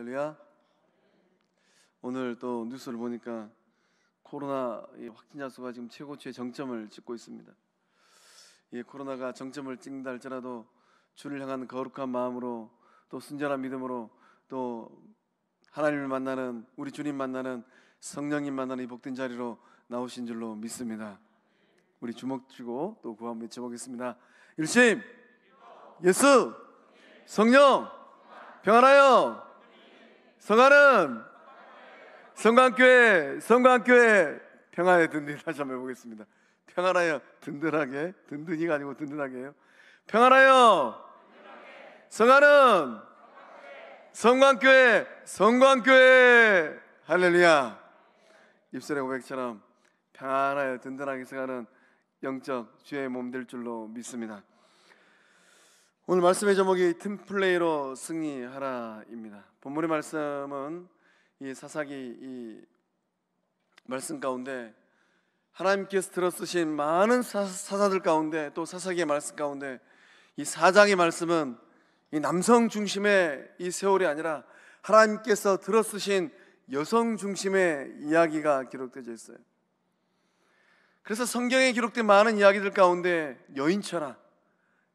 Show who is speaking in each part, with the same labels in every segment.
Speaker 1: 할렐루야. 오늘 또 뉴스를 보니까 코로나 확진자 수가 지금 최고치의 정점을 찍고 있습니다. 이 코로나가 정점을 찍는다 할지라도 주를 향한 거룩한 마음으로 또 순전한 믿음으로 또 하나님을 만나는, 우리 주님 만나는, 성령님 만나는 이 복된 자리로 나오신 줄로 믿습니다. 우리 주먹 쥐고 또 구호 한번 외쳐보겠습니다. 일심, 예수, 성령, 평안하여 성하는 성광교회 평안에 든든히 다시 한번 해보겠습니다. 평안하여 든든하게, 든든히가 아니고 든든하게요. 평안하여 성하는 성광교회 할렐루야. 입술의 고백처럼 평안하여 든든하게 성하는 영적 주의 몸 될 줄로 믿습니다. 오늘 말씀의 제목이 팀플레이로 승리하라입니다. 본문의 말씀은 이 사사기 이 말씀 가운데 하나님께서 들어쓰신 많은 사사들 가운데 또 사사기의 말씀 가운데 이 4장의 말씀은 이 남성 중심의 이 세월이 아니라 하나님께서 들어쓰신 여성 중심의 이야기가 기록되어 있어요. 그래서 성경에 기록된 많은 이야기들 가운데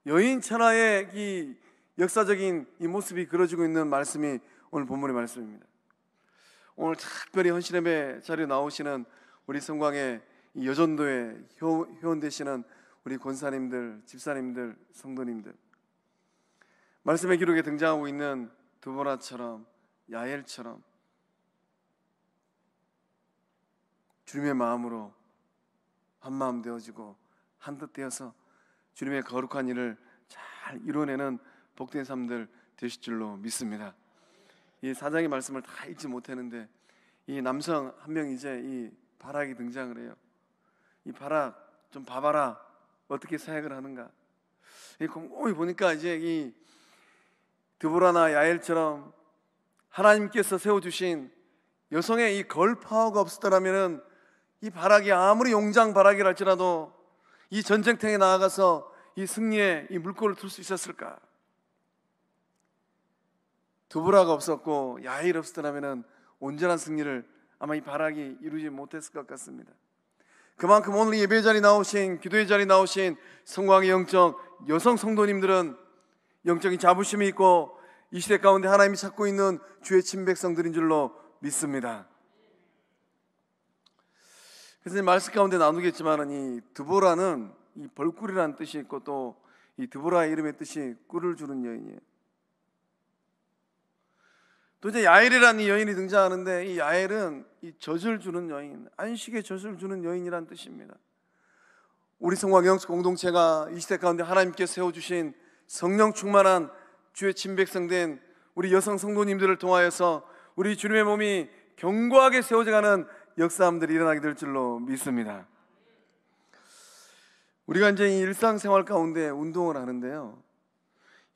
Speaker 1: 여인천하의 이 역사적인 이 모습이 그려지고 있는 말씀이 오늘 본문의 말씀입니다. 오늘 특별히 헌신예배 자리에 나오시는 우리 성광의 이 여전도의 회원 되시는 우리 권사님들, 집사님들, 성도님들, 말씀의 기록에 등장하고 있는 드보라처럼, 야엘처럼 주님의 마음으로 한마음 되어지고 한뜻 되어서 주님의 거룩한 일을 잘 이뤄내는 복된 삶들 되실 줄로 믿습니다. 이 4장의 말씀을 다 읽지 못했는데 이 남성 한 명 이제 이 바락이 등장을 해요. 이 바락 좀 봐봐라, 어떻게 사역을 하는가. 곰곰이 보니까 이제 이 드보라나 야엘처럼 하나님께서 세워주신 여성의 이 걸 파워가 없었더라면은 이 바락이 아무리 용장 바락이라 할지라도 이 전쟁터에 나아가서 이 승리의 이 물꼬를 틀 수 있었을까? 드보라가 없었고 야엘이 없었더라면 온전한 승리를 아마 이 바락이 이루지 못했을 것 같습니다. 그만큼 오늘 예배 자리 나오신, 기도의 자리 나오신 성광의 영적 여성 성도님들은 영적인 자부심이 있고 이 시대 가운데 하나님이 찾고 있는 주의 친백성들인 줄로 믿습니다. 그래서 말씀 가운데 나누겠지만 이 드보라는 이 벌꿀이라는 뜻이 있고 또 이 드보라의 이름의 뜻이 꿀을 주는 여인이에요. 또 이제 야엘이라는 이 여인이 등장하는데 이 야엘은 이 젖을 주는 여인, 안식의 젖을 주는 여인이라는 뜻입니다. 우리 성광 영적 공동체가 이 시대 가운데 하나님께서 세워주신 성령 충만한 주의 친백성된 우리 여성 성도님들을 통하여서 우리 주님의 몸이 견고하게 세워져가는 역사함들이 일어나게 될 줄로 믿습니다. 우리가 이제 이 일상생활 가운데 운동을 하는데요,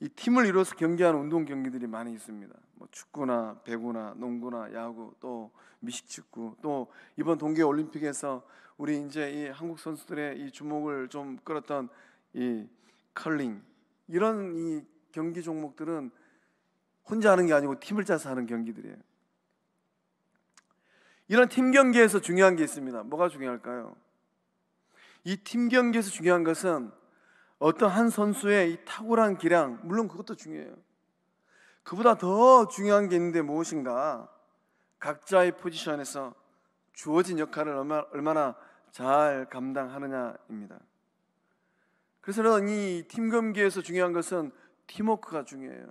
Speaker 1: 이 팀을 이뤄서 경기하는 운동 경기들이 많이 있습니다. 뭐 축구나 배구나 농구나 야구 또 미식축구 또 이번 동계 올림픽에서 우리 이제 이 한국 선수들의 이 주목을 좀 끌었던 이 컬링, 이런 이 경기 종목들은 혼자 하는 게 아니고 팀을 짜서 하는 경기들이에요. 이런 팀 경기에서 중요한 게 있습니다. 뭐가 중요할까요? 이 팀 경기에서 중요한 것은 어떤 한 선수의 이 탁월한 기량, 물론 그것도 중요해요. 그보다 더 중요한 게 있는데 무엇인가? 각자의 포지션에서 주어진 역할을 얼마나 잘 감당하느냐입니다. 그래서 이 팀 경기에서 중요한 것은 팀워크가 중요해요.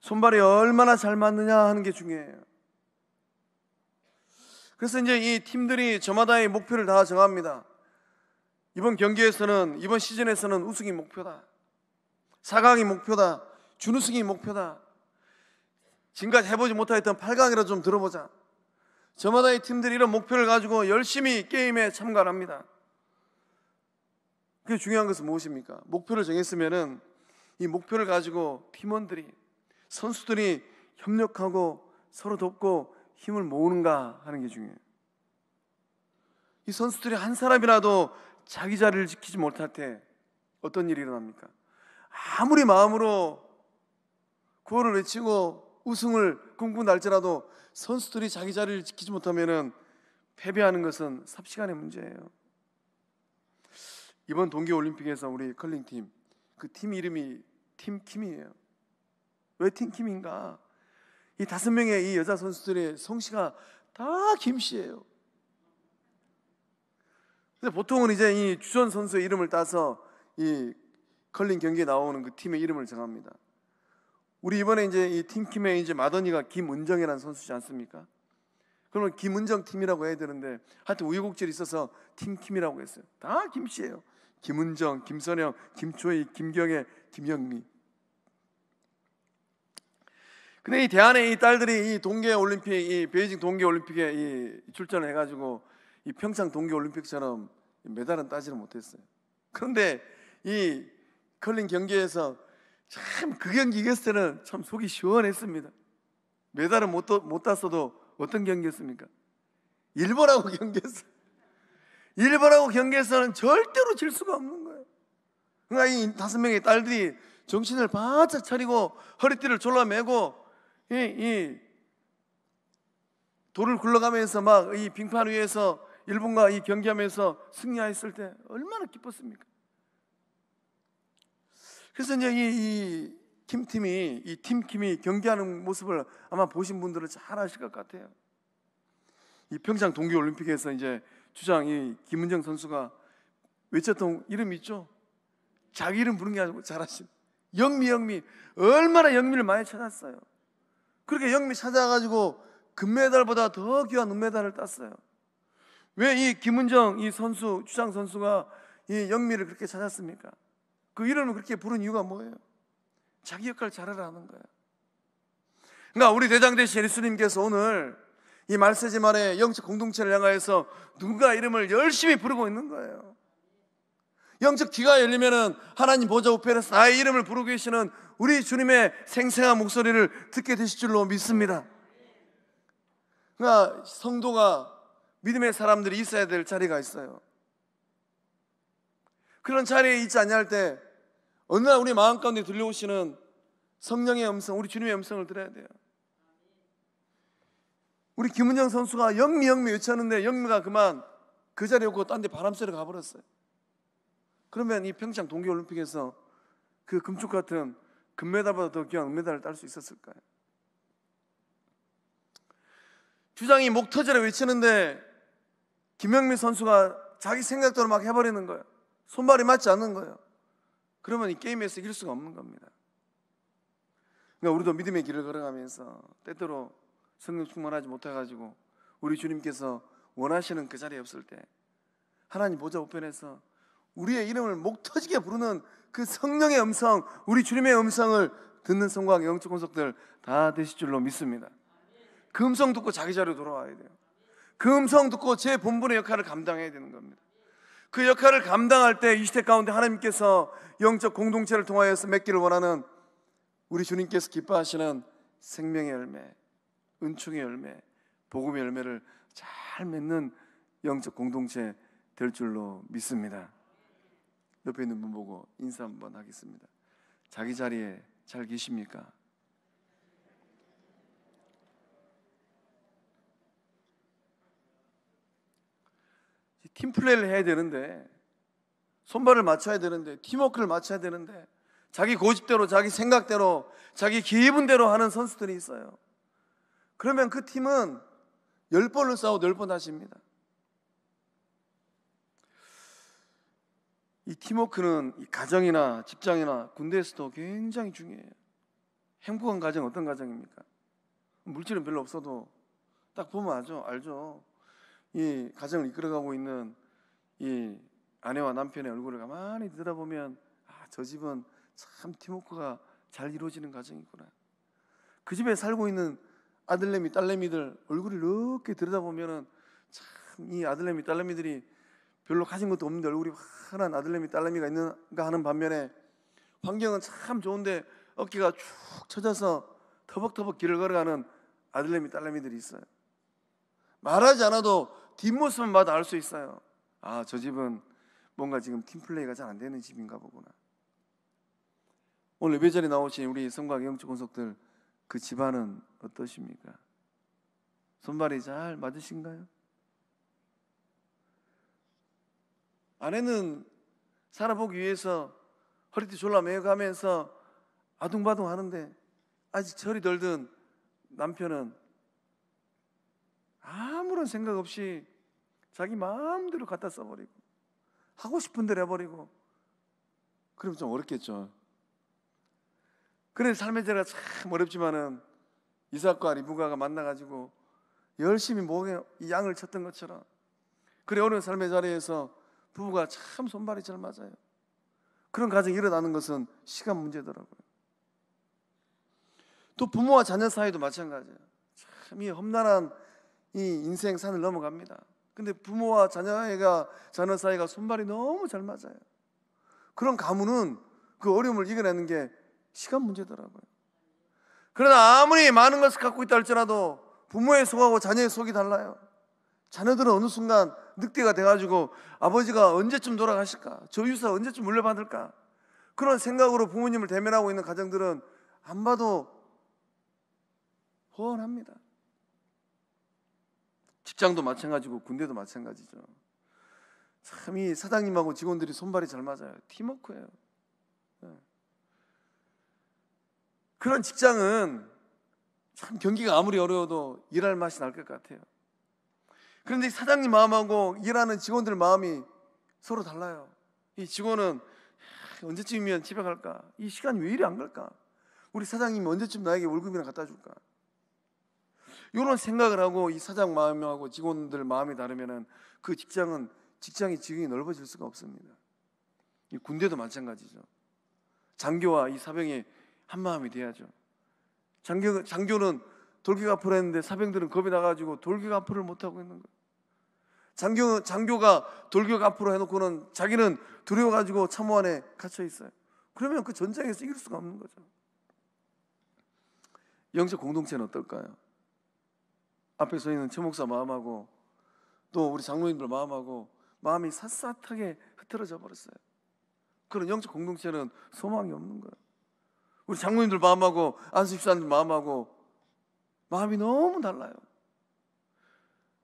Speaker 1: 손발이 얼마나 잘 맞느냐 하는 게 중요해요. 그래서 이제 이 팀들이 저마다의 목표를 다 정합니다. 이번 경기에서는, 이번 시즌에서는 우승이 목표다, 4강이 목표다, 준우승이 목표다, 지금까지 해보지 못했던 8강이라도 좀 들어보자. 저마다의 팀들이 이런 목표를 가지고 열심히 게임에 참가를 합니다. 그게 중요한 것은 무엇입니까? 목표를 정했으면은 이 목표를 가지고 팀원들이, 선수들이 협력하고 서로 돕고 힘을 모으는가 하는 게 중요해요. 이 선수들이 한 사람이라도 자기 자리를 지키지 못할 때 어떤 일이 일어납니까? 아무리 마음으로 구호를 외치고 우승을 꿈꾼다 할지라도 선수들이 자기 자리를 지키지 못하면 패배하는 것은 삽시간의 문제예요. 이번 동계올림픽에서 우리 컬링팀, 그 팀 이름이 팀킴이에요. 왜 팀킴인가? 이 5명의 이 여자 선수들의 성씨가 다 김씨예요. 근데 보통은 이제 이 주전 선수의 이름을 따서 이 컬링 경기에 나오는 그 팀의 이름을 정합니다. 우리 이번에 이제 이 팀킴의 이제 맏언니가 김은정이라는 선수지 않습니까? 그러면 김은정 팀이라고 해야 되는데 하여튼 우여곡절이 있어서 팀킴이라고 했어요. 다 김씨예요. 김은정, 김선영, 김초희, 김경애, 김영미. 근데 이 대한의 이 딸들이 이 동계올림픽, 이 베이징 동계올림픽에 이 출전을 해가지고 이 평창 동계올림픽처럼 메달은 따지를 못했어요. 그런데 이 컬링 경기에서 참 그 경기 이겼을 때는 참 속이 시원했습니다. 메달은 못 땄어도 어떤 경기였습니까? 일본하고 경기했어요. 일본하고 경기에서는 절대로 질 수가 없는 거예요. 그러니까 이 5명의 딸들이 정신을 바짝 차리고 허리띠를 졸라매고 이 돌을 굴러가면서 막 이 빙판 위에서 일본과 이 경기하면서 승리했을 때 얼마나 기뻤습니까? 그래서 이제 이 팀킴이, 이 팀킴이 경기하는 모습을 아마 보신 분들은 잘 아실 것 같아요. 이 평창 동계올림픽에서 이제 주장 이 김은정 선수가 외쳤던 이름이 있죠. 자기 이름 부르는 게 아니고 잘하신 영미. 얼마나 영미를 많이 찾았어요. 그렇게 영미 찾아가지고 금메달보다 더 귀한 은메달을 땄어요. 왜 이 김은정 이 선수, 주장 선수가 이 영미를 그렇게 찾았습니까? 그 이름을 그렇게 부른 이유가 뭐예요? 자기 역할 잘하라는 거예요. 그러니까 우리 대장 되신 예수님께서 오늘 이 말세지 말에 영적 공동체를 향하여서 누가 이름을 열심히 부르고 있는 거예요. 영적 귀가 열리면은 하나님 보좌 우편에서 나의 이름을 부르고 계시는 우리 주님의 생생한 목소리를 듣게 되실 줄로 믿습니다. 그러니까 성도가 믿음의 사람들이 있어야 될 자리가 있어요. 그런 자리에 있지 않냐 할 때 어느 날 우리 마음 가운데 들려오시는 성령의 음성, 우리 주님의 음성을 들어야 돼요. 우리 김은정 선수가 영미 외쳤는데 영미가 그만 그 자리에 오고 딴 데 바람 쐬러 가버렸어요. 그러면 이 평창 동계올림픽에서 그 금축 같은 금메달보다 더 귀한 은메달을 딸 수 있었을까요? 주장이 목 터져라 외치는데 김영미 선수가 자기 생각대로 막 해버리는 거예요. 손발이 맞지 않는 거예요. 그러면 이 게임에서 이길 수가 없는 겁니다. 그러니까 우리도 믿음의 길을 걸어가면서 때때로 성령 충만하지 못해가지고 우리 주님께서 원하시는 그 자리에 없을 때 하나님 보좌 우편에서 우리의 이름을 목 터지게 부르는 그 성령의 음성, 우리 주님의 음성을 듣는 성과 영적 권속들 다 되실 줄로 믿습니다. 그 음성 듣고 자기 자리로 돌아와야 돼요. 그 음성 듣고 제 본분의 역할을 감당해야 되는 겁니다. 그 역할을 감당할 때 이 시대 가운데 하나님께서 영적 공동체를 통하여서 맺기를 원하는 우리 주님께서 기뻐하시는 생명의 열매, 은총의 열매, 복음의 열매를 잘 맺는 영적 공동체 될 줄로 믿습니다. 옆에 있는 분 보고 인사 한번 하겠습니다. 자기 자리에 잘 계십니까? 팀플레이를 해야 되는데, 손발을 맞춰야 되는데, 팀워크를 맞춰야 되는데 자기 고집대로, 자기 생각대로, 자기 기분대로 하는 선수들이 있어요. 그러면 그 팀은 10번을 싸워도 10번 다집니다. 이 팀워크는 이 가정이나 직장이나 군대에서도 굉장히 중요해요. 행복한 가정 어떤 가정입니까? 물질은 별로 없어도 딱 보면 알죠. 이 가정을 이끌어가고 있는 이 아내와 남편의 얼굴을 가만히 들여다보면 저 집은 참 팀워크가 잘 이루어지는 가정이구나. 그 집에 살고 있는 아들내미 딸내미들 얼굴을 이렇게 들여다보면 참 이 아들내미 딸내미들이 별로 가진 것도 없는데 얼굴이 환한 아들내미 딸내미가 있는가 하는 반면에 환경은 참 좋은데 어깨가 쭉 처져서 터벅터벅 길을 걸어가는 아들내미 딸내미들이 있어요. 말하지 않아도 뒷모습은 봐도 알 수 있어요. 저 집은 뭔가 지금 팀플레이가 잘 안 되는 집인가 보구나. 오늘 예배전에 나오신 우리 성곽 영적 권속들 그 집안은 어떠십니까? 손발이 잘 맞으신가요? 아내는 살아보기 위해서 허리띠 졸라 매가면서 아둥바둥 하는데 아직 철이 덜 든 남편은 아무런 생각 없이 자기 마음대로 갖다 써버리고 하고 싶은 대로 해버리고, 그러면 좀 어렵겠죠. 그래 삶의 자리가 참 어렵지만은 이삭과 리브가가 만나가지고 열심히 목에 양을 쳤던 것처럼, 그래 어려운 삶의 자리에서 부부가 참 손발이 잘 맞아요. 그런 가정이 일어나는 것은 시간 문제더라고요. 또 부모와 자녀 사이도 마찬가지예요. 참 이 험난한 이 인생 산을 넘어갑니다. 근데 부모와 자녀 사이가 손발이 너무 잘 맞아요. 그런 가문은 그 어려움을 이겨내는 게 시간 문제더라고요. 그러나 아무리 많은 것을 갖고 있다 할지라도 부모의 속하고 자녀의 속이 달라요. 자녀들은 어느 순간 늑대가 돼가지고 아버지가 언제쯤 돌아가실까, 저 유산 언제쯤 물려받을까, 그런 생각으로 부모님을 대면하고 있는 가정들은 안 봐도 허언합니다. 직장도 마찬가지고 군대도 마찬가지죠. 참 이 사장님하고 직원들이 손발이 잘 맞아요. 팀워크예요. 그런 직장은 참 경기가 아무리 어려워도 일할 맛이 날 것 같아요. 그런데 사장님 마음하고 일하는 직원들 마음이 서로 달라요. 이 직원은 언제쯤이면 집에 갈까? 이 시간이 왜 이리 안 갈까? 우리 사장님이 언제쯤 나에게 월급이나 갖다 줄까? 이런 생각을 하고 이 사장 마음하고 직원들 마음이 다르면은 그 직장의 지경이 넓어질 수가 없습니다. 이 군대도 마찬가지죠. 장교와 이 사병이 한 마음이 돼야죠. 장교는 돌격앞을 했는데 사병들은 겁이 나가지고 돌격앞을 못하고 있는 거예요. 장교가 돌격앞으로 해놓고는 자기는 두려워가지고 참호 안에 갇혀 있어요. 그러면 그 전쟁에서 이길 수가 없는 거죠. 영적 공동체는 어떨까요? 앞에 서 있는 최 목사 마음하고 또 우리 장로님들 마음하고 마음이 샅샅하게 흐트러져 버렸어요. 그런 영적 공동체는 소망이 없는 거예요. 우리 장로님들 마음하고 안수 집사님들 마음하고 마음이 너무 달라요.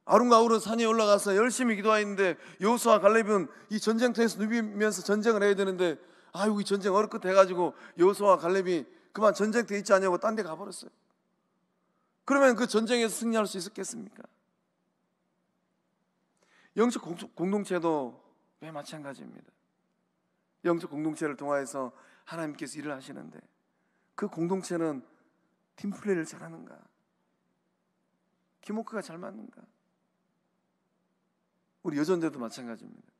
Speaker 1: 아름가우르 산에 올라가서 열심히 기도하는데 여호수아와 갈렙은 이 전쟁터에서 누비면서 전쟁을 해야 되는데 아이고 이 전쟁 어렵게 해가지고 여호수아와 갈렙이 그만 전쟁터에 있지 않냐고 딴 데 가버렸어요. 그러면 그 전쟁에서 승리할 수 있었겠습니까? 영적 공동체도 왜 마찬가지입니다. 영적 공동체를 통하여서 하나님께서 일을 하시는데 그 공동체는 팀플레이를 잘하는가? 팀워크가 잘 맞는가? 우리 여전대도 마찬가지입니다.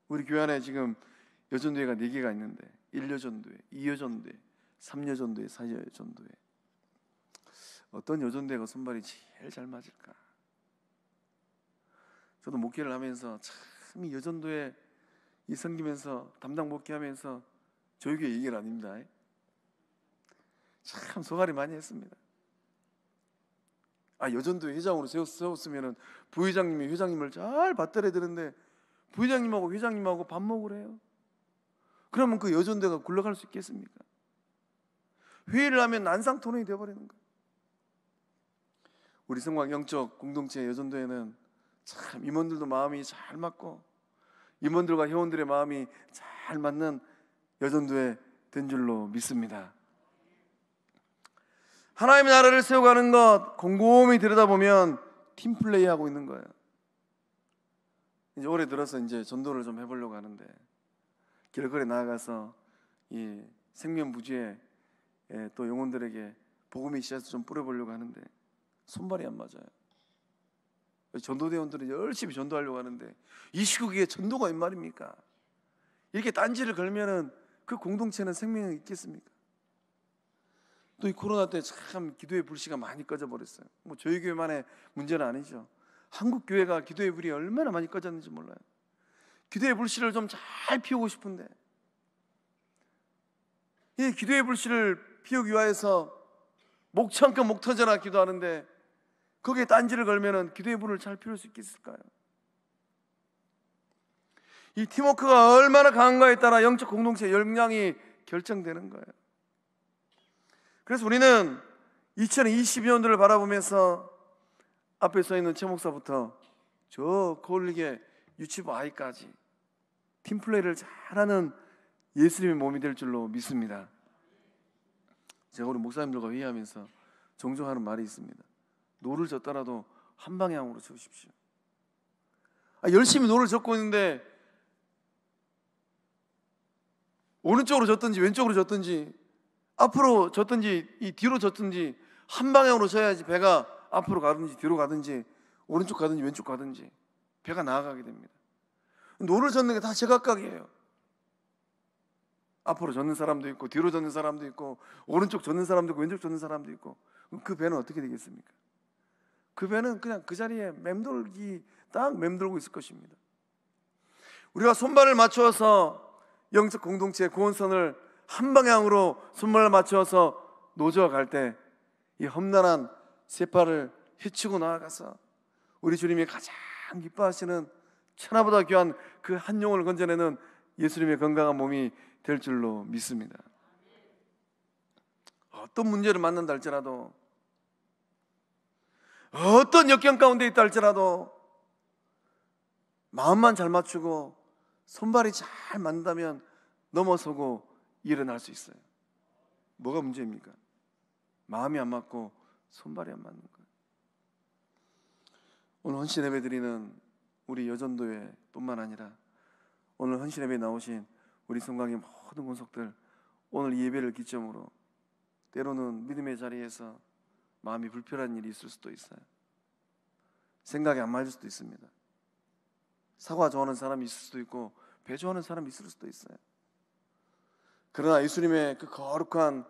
Speaker 1: 우리 교회 안에 지금 여전대회가 4개가 있는데 1여전대회, 2여전대회, 3여전대회, 4여전대회, 어떤 여전대회가 손발이 제일 잘 맞을까? 저도 목회를 하면서 참 이 여전도에 이 섬기면서 담당 목회하면서 저에게 얘기를 아닙니다. 참 소갈이 많이 했습니다. 여전도에 회장으로 세웠으면 부회장님이 회장님을 잘 받들어야 되는데 부회장님하고 회장님하고 밥 먹으래요. 그러면 그 여전도가 굴러갈 수 있겠습니까? 회의를 하면 난상토론이 되어버리는 거예요. 우리 성곽 영적 공동체 여전도에는 참 임원들도 마음이 잘 맞고 임원들과 회원들의 마음이 잘 맞는 여전도에 된 줄로 믿습니다. 하나님의 나라를 세워가는 것 곰곰이 들여다보면 팀플레이하고 있는 거예요. 이제 올해 들어서 이제 전도를 좀 해보려고 하는데 길거리에 나아가서 이 생명부지에 또 영혼들에게 복음의 씨앗을 좀 뿌려보려고 하는데 손발이 안 맞아요. 전도대원들은 열심히 전도하려고 하는데 이 시국에 전도가 웬 말입니까? 이렇게 딴지를 걸면은 그 공동체는 생명이 있겠습니까? 또 이 코로나 때 참 기도의 불씨가 많이 꺼져 버렸어요. 뭐 저희 교회만의 문제는 아니죠. 한국 교회가 기도의 불이 얼마나 많이 꺼졌는지 몰라요. 기도의 불씨를 좀 잘 피우고 싶은데 이 기도의 불씨를 피우기 위해서 목청껏 목 터져라 기도하는데 거기에 딴지를 걸면은 기도의 불을 잘 피울 수 있겠을까요? 이 팀워크가 얼마나 강한가에 따라 영적 공동체의 역량이 결정되는 거예요. 그래서 우리는 2022년도를 바라보면서 앞에 서 있는 최 목사부터 저 거울리게 유치부 아이까지 팀플레이를 잘하는 예수님의 몸이 될 줄로 믿습니다. 제가 우리 목사님들과 회의하면서 종종 하는 말이 있습니다. 노를 젓더라도 한 방향으로 쳐주십시오. 열심히 노를 젓고 있는데 오른쪽으로 젓든지 왼쪽으로 젓든지 앞으로 젓든지 이 뒤로 젓든지 한 방향으로 쳐야지 배가 앞으로 가든지 뒤로 가든지 오른쪽 가든지 왼쪽 가든지 배가 나아가게 됩니다. 노를 젓는 게 다 제각각이에요. 앞으로 젓는 사람도 있고 뒤로 젓는 사람도 있고 오른쪽 젓는 사람도 있고 왼쪽 젓는 사람도 있고 그 배는 어떻게 되겠습니까? 그 배는 그냥 그 자리에 딱 맴돌고 있을 것입니다. 우리가 손발을 맞추어서 영적 공동체의 구원선을 한 방향으로 손발을 맞추어서 노저어 갈 때 이 험난한 셋발을 헤치고 나아가서 우리 주님이 가장 기뻐하시는 천하보다 귀한 그 한 영혼을 건져내는 예수님의 건강한 몸이 될 줄로 믿습니다. 어떤 문제를 만난다 할지라도 어떤 역경 가운데 있다 할지라도 마음만 잘 맞추고 손발이 잘 맞는다면 넘어서고 일어날 수 있어요. 뭐가 문제입니까? 마음이 안 맞고 손발이 안 맞는 거예요. 오늘 헌신 예배 드리는 우리 여전도회 뿐만 아니라 오늘 헌신 예배에 나오신 우리 성강의 모든 권속들, 오늘 이 예배를 기점으로 때로는 믿음의 자리에서 마음이 불편한 일이 있을 수도 있어요. 생각이 안 맞을 수도 있습니다. 사과 좋아하는 사람이 있을 수도 있고 배 좋아하는 사람이 있을 수도 있어요. 그러나 예수님의 그 거룩한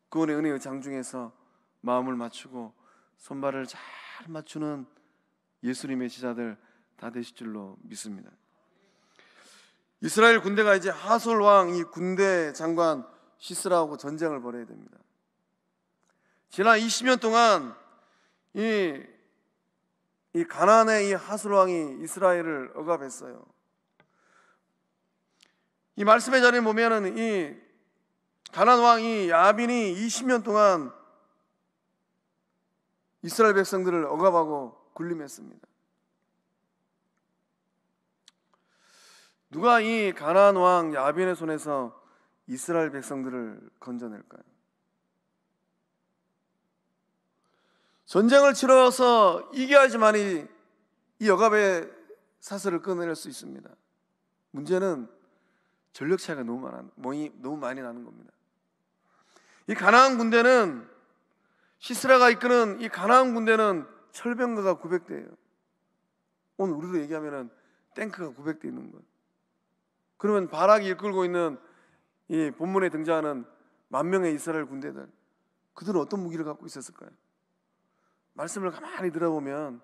Speaker 1: 구원의 은혜의 장중에서 마음을 맞추고 손발을 잘 맞추는 예수님의 제자들 다 되실 줄로 믿습니다. 이스라엘 군대가 이제 하솔 왕 이 군대 장관 시스라하고 전쟁을 벌여야 됩니다. 지난 20년 동안 이 가나안의 이 하솔 왕이 이스라엘을 억압했어요. 이 말씀의 자리에 보면은 이 가나안 왕이 야빈이 20년 동안 이스라엘 백성들을 억압하고 군림했습니다. 누가 이 가나안 왕 야빈의 손에서 이스라엘 백성들을 건져낼까요? 전쟁을 치러서 이겨야지만이 이 억압의 사슬을 끊어낼 수 있습니다. 문제는 전력 차이가 너무 많이 나는 겁니다. 이 가나안 군대는 시스라가 이끄는 이 가나안 군대는 철병거가 900대예요. 오늘 우리로 얘기하면은 탱크가 900대 있는 거예요. 그러면 바락이 이끌고 있는 이 본문에 등장하는 10,000명의 이스라엘 군대들, 그들은 어떤 무기를 갖고 있었을까요? 말씀을 가만히 들어보면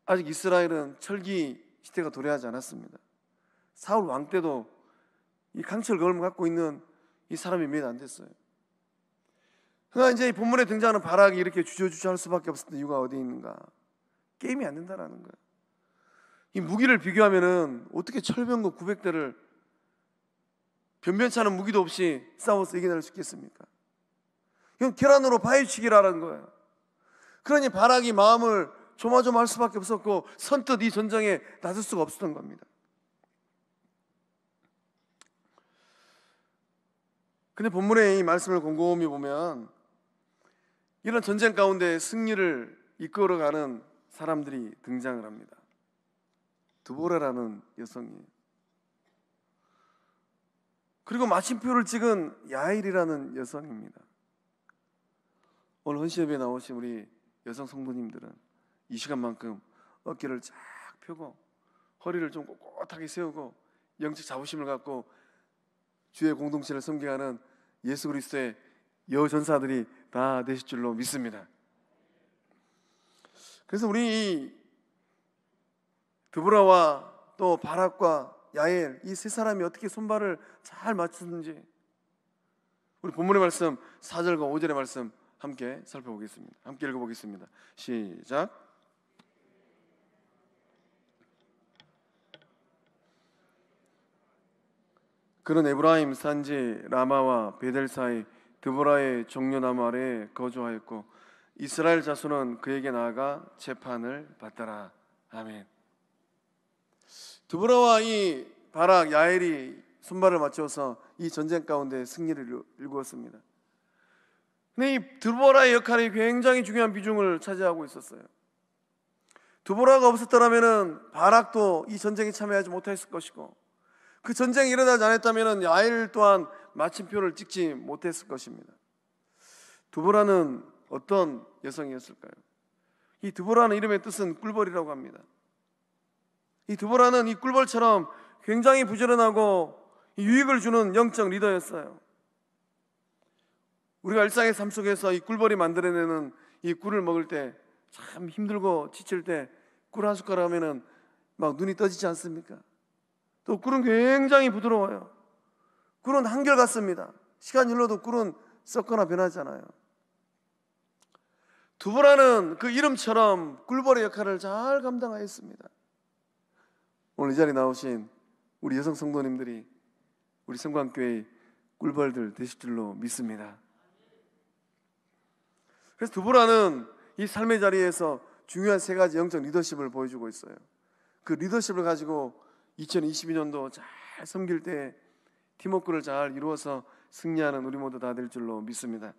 Speaker 1: 아직 이스라엘은 철기 시대가 도래하지 않았습니다. 사울 왕 때도 이 강철 거울을 갖고 있는 이 사람이 몇 안 됐어요. 그러나 이제 이 본문에 등장하는 바락이 이렇게 주저주저할 수밖에 없었던 이유가 어디에 있는가? 게임이 안 된다라는 거예요. 이 무기를 비교하면은 어떻게 철병거 900대를 변변치 않은 무기도 없이 싸워서 이겨낼 수 있겠습니까? 이건 계란으로 파헤치기라는 거예요. 그러니 바락이 마음을 조마조마할 수밖에 없었고 선뜻 이 전쟁에 나설 수가 없었던 겁니다. 근데 본문의 이 말씀을 곰곰이 보면 이런 전쟁 가운데 승리를 이끌어가는 사람들이 등장을 합니다. 드보라라는 여성이에요. 그리고 마침표를 찍은 야일이라는 여성입니다. 오늘 헌신예배에 나오신 우리 여성 성도님들은 이 시간만큼 어깨를 쫙 펴고 허리를 좀 꼿꼿하게 세우고 영적 자부심을 갖고 주의 공동체를 섬기하는 예수 그리스도의 여전사들이 다 되실 줄로 믿습니다. 그래서 우리 드보라와 또 바락과 야엘 이 세 사람이 어떻게 손발을 잘 맞추는지 우리 본문의 말씀 4절과 5절의 말씀 함께 살펴보겠습니다. 함께 읽어보겠습니다. 시작. 그는 에브라임 산지 라마와 베델 사이 드보라의 종려나무 아래에 거주하였고 이스라엘 자손은 그에게 나아가 재판을 받더라. 아멘. 드보라와 이 바락, 야엘이 손발을 맞춰서 이 전쟁 가운데 승리를 이루었습니다. 근데 이 드보라의 역할이 굉장히 중요한 비중을 차지하고 있었어요. 드보라가 없었더라면 바락도 이 전쟁에 참여하지 못했을 것이고, 그 전쟁이 일어나지 않았다면 야엘 또한 마침표를 찍지 못했을 것입니다. 드보라는 어떤 여성이었을까요? 이 드보라는 이름의 뜻은 꿀벌이라고 합니다. 이 드보라는 이 꿀벌처럼 굉장히 부지런하고 유익을 주는 영적 리더였어요. 우리가 일상의 삶 속에서 이 꿀벌이 만들어내는 이 꿀을 먹을 때 참 힘들고 지칠 때 꿀 한 숟가락 하면은 막 눈이 떠지지 않습니까? 또 꿀은 굉장히 부드러워요. 꿀은 한결같습니다. 시간이 흘러도 꿀은 썩거나 변하지 않아요. 드보라는 그 이름처럼 꿀벌의 역할을 잘 감당하였습니다. 오늘 이 자리에 나오신 우리 여성 성도님들이 우리 성광교회의 꿀벌들 되실 줄로 믿습니다. 그래서 드보라는 이 삶의 자리에서 중요한 세 가지 영적 리더십을 보여주고 있어요. 그 리더십을 가지고 2022년도 잘 섬길 때 팀워크를 잘 이루어서 승리하는 우리 모두 다 될 줄로 믿습니다.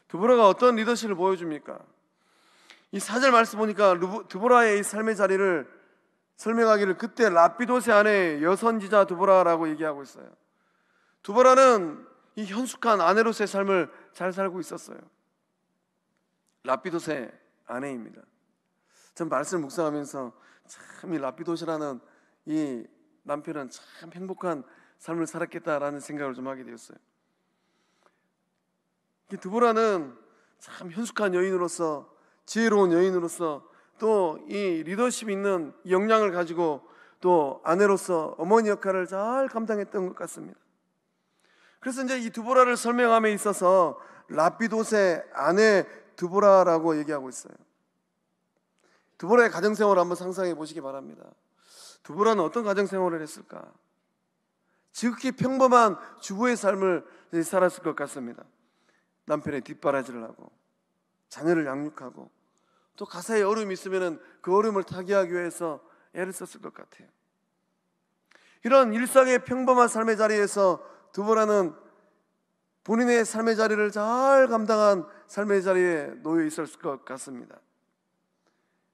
Speaker 1: 드보라가 어떤 리더십을 보여줍니까? 이 4절 말씀 보니까 드보라의 이 삶의 자리를 설명하기를 그때 라피도세 아내 여선지자 드보라라고 얘기하고 있어요. 드보라는 이 현숙한 아내로서의 삶을 잘 살고 있었어요. 라피도세 아내입니다. 전 말씀을 묵상하면서 참 이 라피도세라는 이 남편은 참 행복한 삶을 살았겠다라는 생각을 좀 하게 되었어요. 드보라는 참 현숙한 여인으로서, 지혜로운 여인으로서, 또 이 리더십 있는 역량을 가지고 또 아내로서 어머니 역할을 잘 감당했던 것 같습니다. 그래서 이제 이 드보라를 설명함에 있어서 라피도세 아내 드보라라고 얘기하고 있어요. 드보라의 가정생활을 한번 상상해 보시기 바랍니다. 드보라는 어떤 가정생활을 했을까? 지극히 평범한 주부의 삶을 살았을 것 같습니다. 남편의 뒷바라지를 하고 자녀를 양육하고 또 가사에 어려움이 있으면 그 어려움을 타개하기 위해서 애를 썼을 것 같아요. 이런 일상의 평범한 삶의 자리에서 드보라는 본인의 삶의 자리를 잘 감당한 삶의 자리에 놓여 있었을 것 같습니다.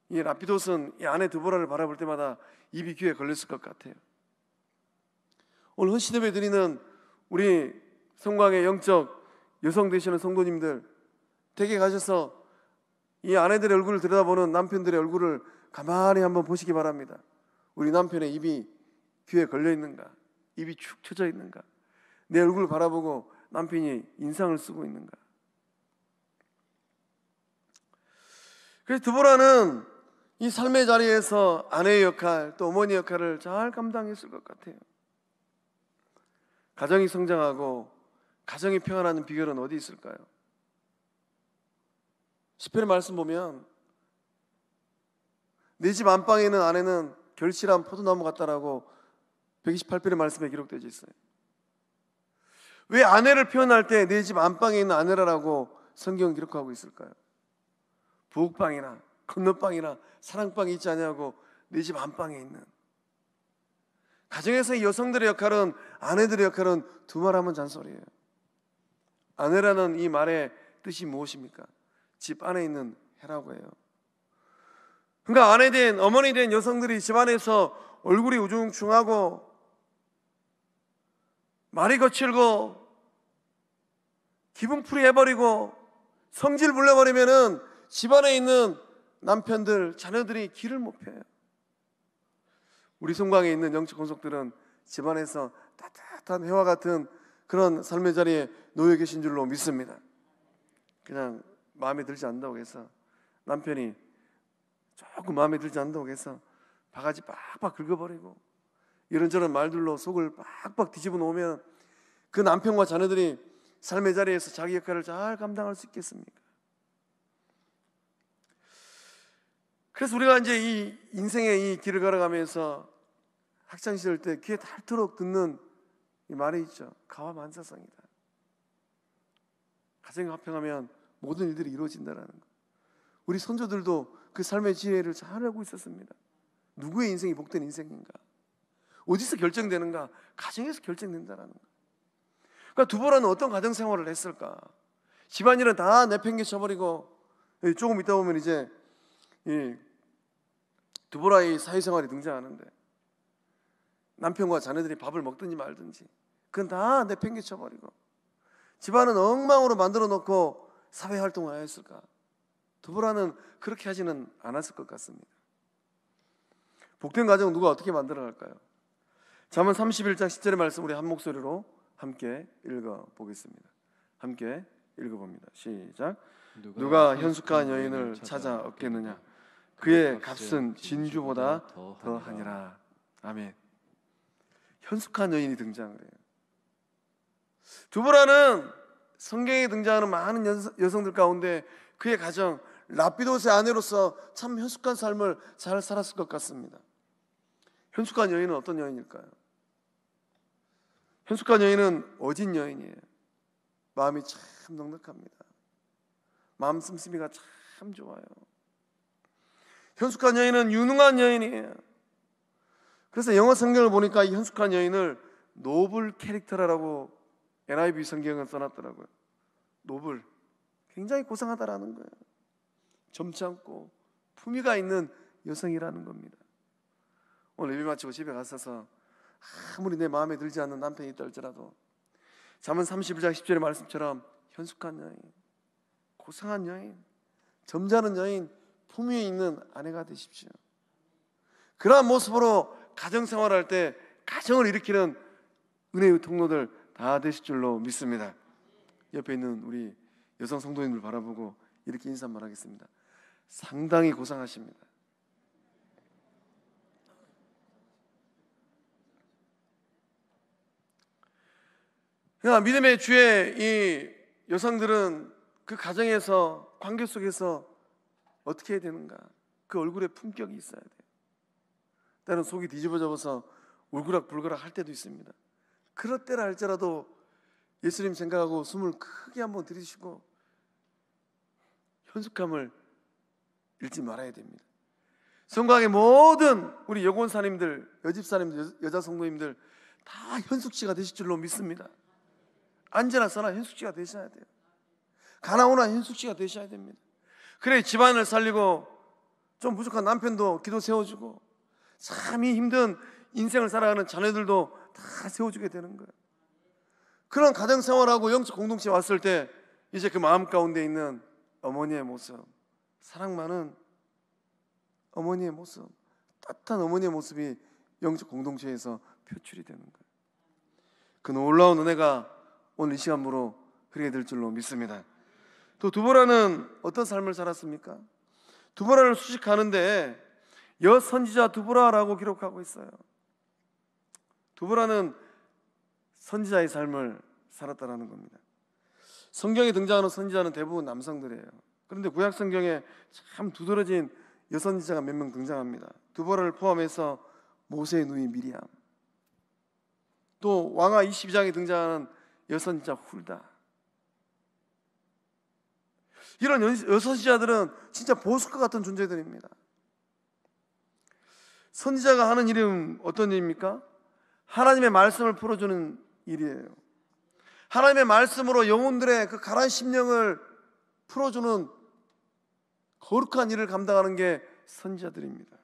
Speaker 1: 이 라피도스는 이 아내 드보라를 바라볼 때마다 입이 귀에 걸렸을 것 같아요. 오늘 헌신예배 드리는 우리 성광의 영적 여성 되시는 성도님들, 댁에 가셔서 이 아내들의 얼굴을 들여다보는 남편들의 얼굴을 가만히 한번 보시기 바랍니다. 우리 남편의 입이 귀에 걸려 있는가? 입이 축 처져 있는가? 내 얼굴을 바라보고 남편이 인상을 쓰고 있는가? 그래서 드보라는 이 삶의 자리에서 아내의 역할, 또 어머니 역할을 잘 감당했을 것 같아요. 가정이 성장하고 가정이 평안하는 비결은 어디 있을까요? 시편의 말씀 보면 내 집 안방에 있는 아내는 결실한 포도나무 같다라고 128편의 말씀에 기록되어 있어요. 왜 아내를 표현할 때 내 집 안방에 있는 아내라고 성경은 기록하고 있을까요? 부엌방이나 건너방이나 사랑방이 있지 않냐고 내 집 안방에 있는, 가정에서 여성들의 역할은, 아내들의 역할은 두말하면 잔소리예요. 아내라는 이 말의 뜻이 무엇입니까? 집 안에 있는 해라고 해요. 그러니까 아내 된, 어머니 된 여성들이 집 안에서 얼굴이 우중충하고 말이 거칠고 기분풀이 해버리고 성질 불려버리면은 집안에 있는 남편들, 자녀들이 길을 못 펴요. 우리 성광에 있는 영적 권속들은 집안에서 따뜻한 해와 같은 그런 삶의 자리에 놓여 계신 줄로 믿습니다. 그냥 마음에 들지 않는다고 해서, 남편이 조금 마음에 들지 않는다고 해서 바가지 빡빡 긁어버리고 이런저런 말들로 속을 빡빡 뒤집어 놓으면 그 남편과 자녀들이 삶의 자리에서 자기 역할을 잘 감당할 수 있겠습니까? 그래서 우리가 이제 이 인생의 이 길을 걸어가면서 학창시절 때 귀에 닳도록 듣는 이 말이 있죠. 가와만사성이다. 가정이 화평하면 모든 일들이 이루어진다는 거. 우리 선조들도 그 삶의 지혜를 잘 알고 있었습니다. 누구의 인생이 복된 인생인가? 어디서 결정되는가? 가정에서 결정된다라는 거. 그러니까 두보라는 어떤 가정 생활을 했을까? 집안일은 다 내팽개쳐버리고, 조금 있다 보면 이제 두보라의 사회생활이 등장하는데, 남편과 자녀들이 밥을 먹든지 말든지 그건 다 내팽개쳐버리고 집안은 엉망으로 만들어 놓고 사회활동을 하였을까? 두보라는 그렇게 하지는 않았을 것 같습니다. 복된 가정 누가 어떻게 만들어 갈까요? 잠언 31장 10절의 말씀 우리 한 목소리로 함께 읽어보겠습니다. 함께 읽어봅니다. 시작. 누가 현숙한 여인을 찾아 얻겠느냐? 그의 값은 진주보다 더하니라. 아멘. 현숙한 여인이 등장을 해요. 두보라는 성경에 등장하는 많은 여성들 가운데 그의 가정, 라피도스의 아내로서 참 현숙한 삶을 잘 살았을 것 같습니다. 현숙한 여인은 어떤 여인일까요? 현숙한 여인은 어진 여인이에요. 마음이 참 넉넉합니다. 마음 씀씀이가 참 좋아요. 현숙한 여인은 유능한 여인이에요. 그래서 영어 성경을 보니까 이 현숙한 여인을 노블 캐릭터라고 NIV 성경은 써놨더라고요. 노블, 굉장히 고상하다라는 거예요. 점잖고 품위가 있는 여성이라는 겁니다. 오늘 예배 마치고 집에 갔어서 아무리 내 마음에 들지 않는 남편이 있다 할지라도 잠언 31장 10절의 말씀처럼 현숙한 여인, 고상한 여인, 점잖은 여인, 품위 있는 아내가 되십시오. 그러한 모습으로 가정생활할 때 가정을 일으키는 은혜의 통로들 다 되실 줄로 믿습니다. 옆에 있는 우리 여성 성도님들 바라보고 이렇게 인사 한번 하겠습니다. 상당히 고상하십니다. 그러나 믿음의 주의 이 여성들은 그 가정에서 관계 속에서 어떻게 해야 되는가? 그 얼굴에 품격이 있어야 돼요. 때로는 속이 뒤집어져서 울그락불그락 할 때도 있습니다. 그럴 때라 할지라도 예수님 생각하고 숨을 크게 한번 들이쉬고 현숙함을 잃지 말아야 됩니다. 성곽의 모든 우리 여권사님들, 여집사님들, 여자 성도님들 다 현숙씨가 되실 줄로 믿습니다. 앉으나 서나 현숙씨가 되셔야 돼요. 가나오나 현숙씨가 되셔야 됩니다. 그래 집안을 살리고 좀 부족한 남편도 기도 세워주고 참 이 힘든 인생을 살아가는 자녀들도 다 세워주게 되는 거예요. 그런 가정생활하고 영적 공동체에 왔을 때 이제 그 마음 가운데 있는 어머니의 모습, 사랑 많은 어머니의 모습, 따뜻한 어머니의 모습이 영적 공동체에서 표출이 되는 거예요. 그 놀라운 은혜가 오늘 이 시간으로 흐르게 될 줄로 믿습니다. 또 두보라는 어떤 삶을 살았습니까? 두보라를 수식하는데 여선지자 두보라라고 기록하고 있어요. 두보라는 선지자의 삶을 살았다는 겁니다. 성경에 등장하는 선지자는 대부분 남성들이에요. 그런데 구약 성경에 참 두드러진 여선지자가 몇 명 등장합니다. 두보라를 포함해서 모세의 누이 미리암, 또 왕하 22장에 등장하는 여선지자 훌다. 이런 여선지자들은 진짜 보석과 같은 존재들입니다. 선지자가 하는 일은 어떤 일입니까? 하나님의 말씀을 풀어주는 일이에요. 하나님의 말씀으로 영혼들의 그 가라앉은 심령을 풀어주는 거룩한 일을 감당하는 게 선지자들입니다.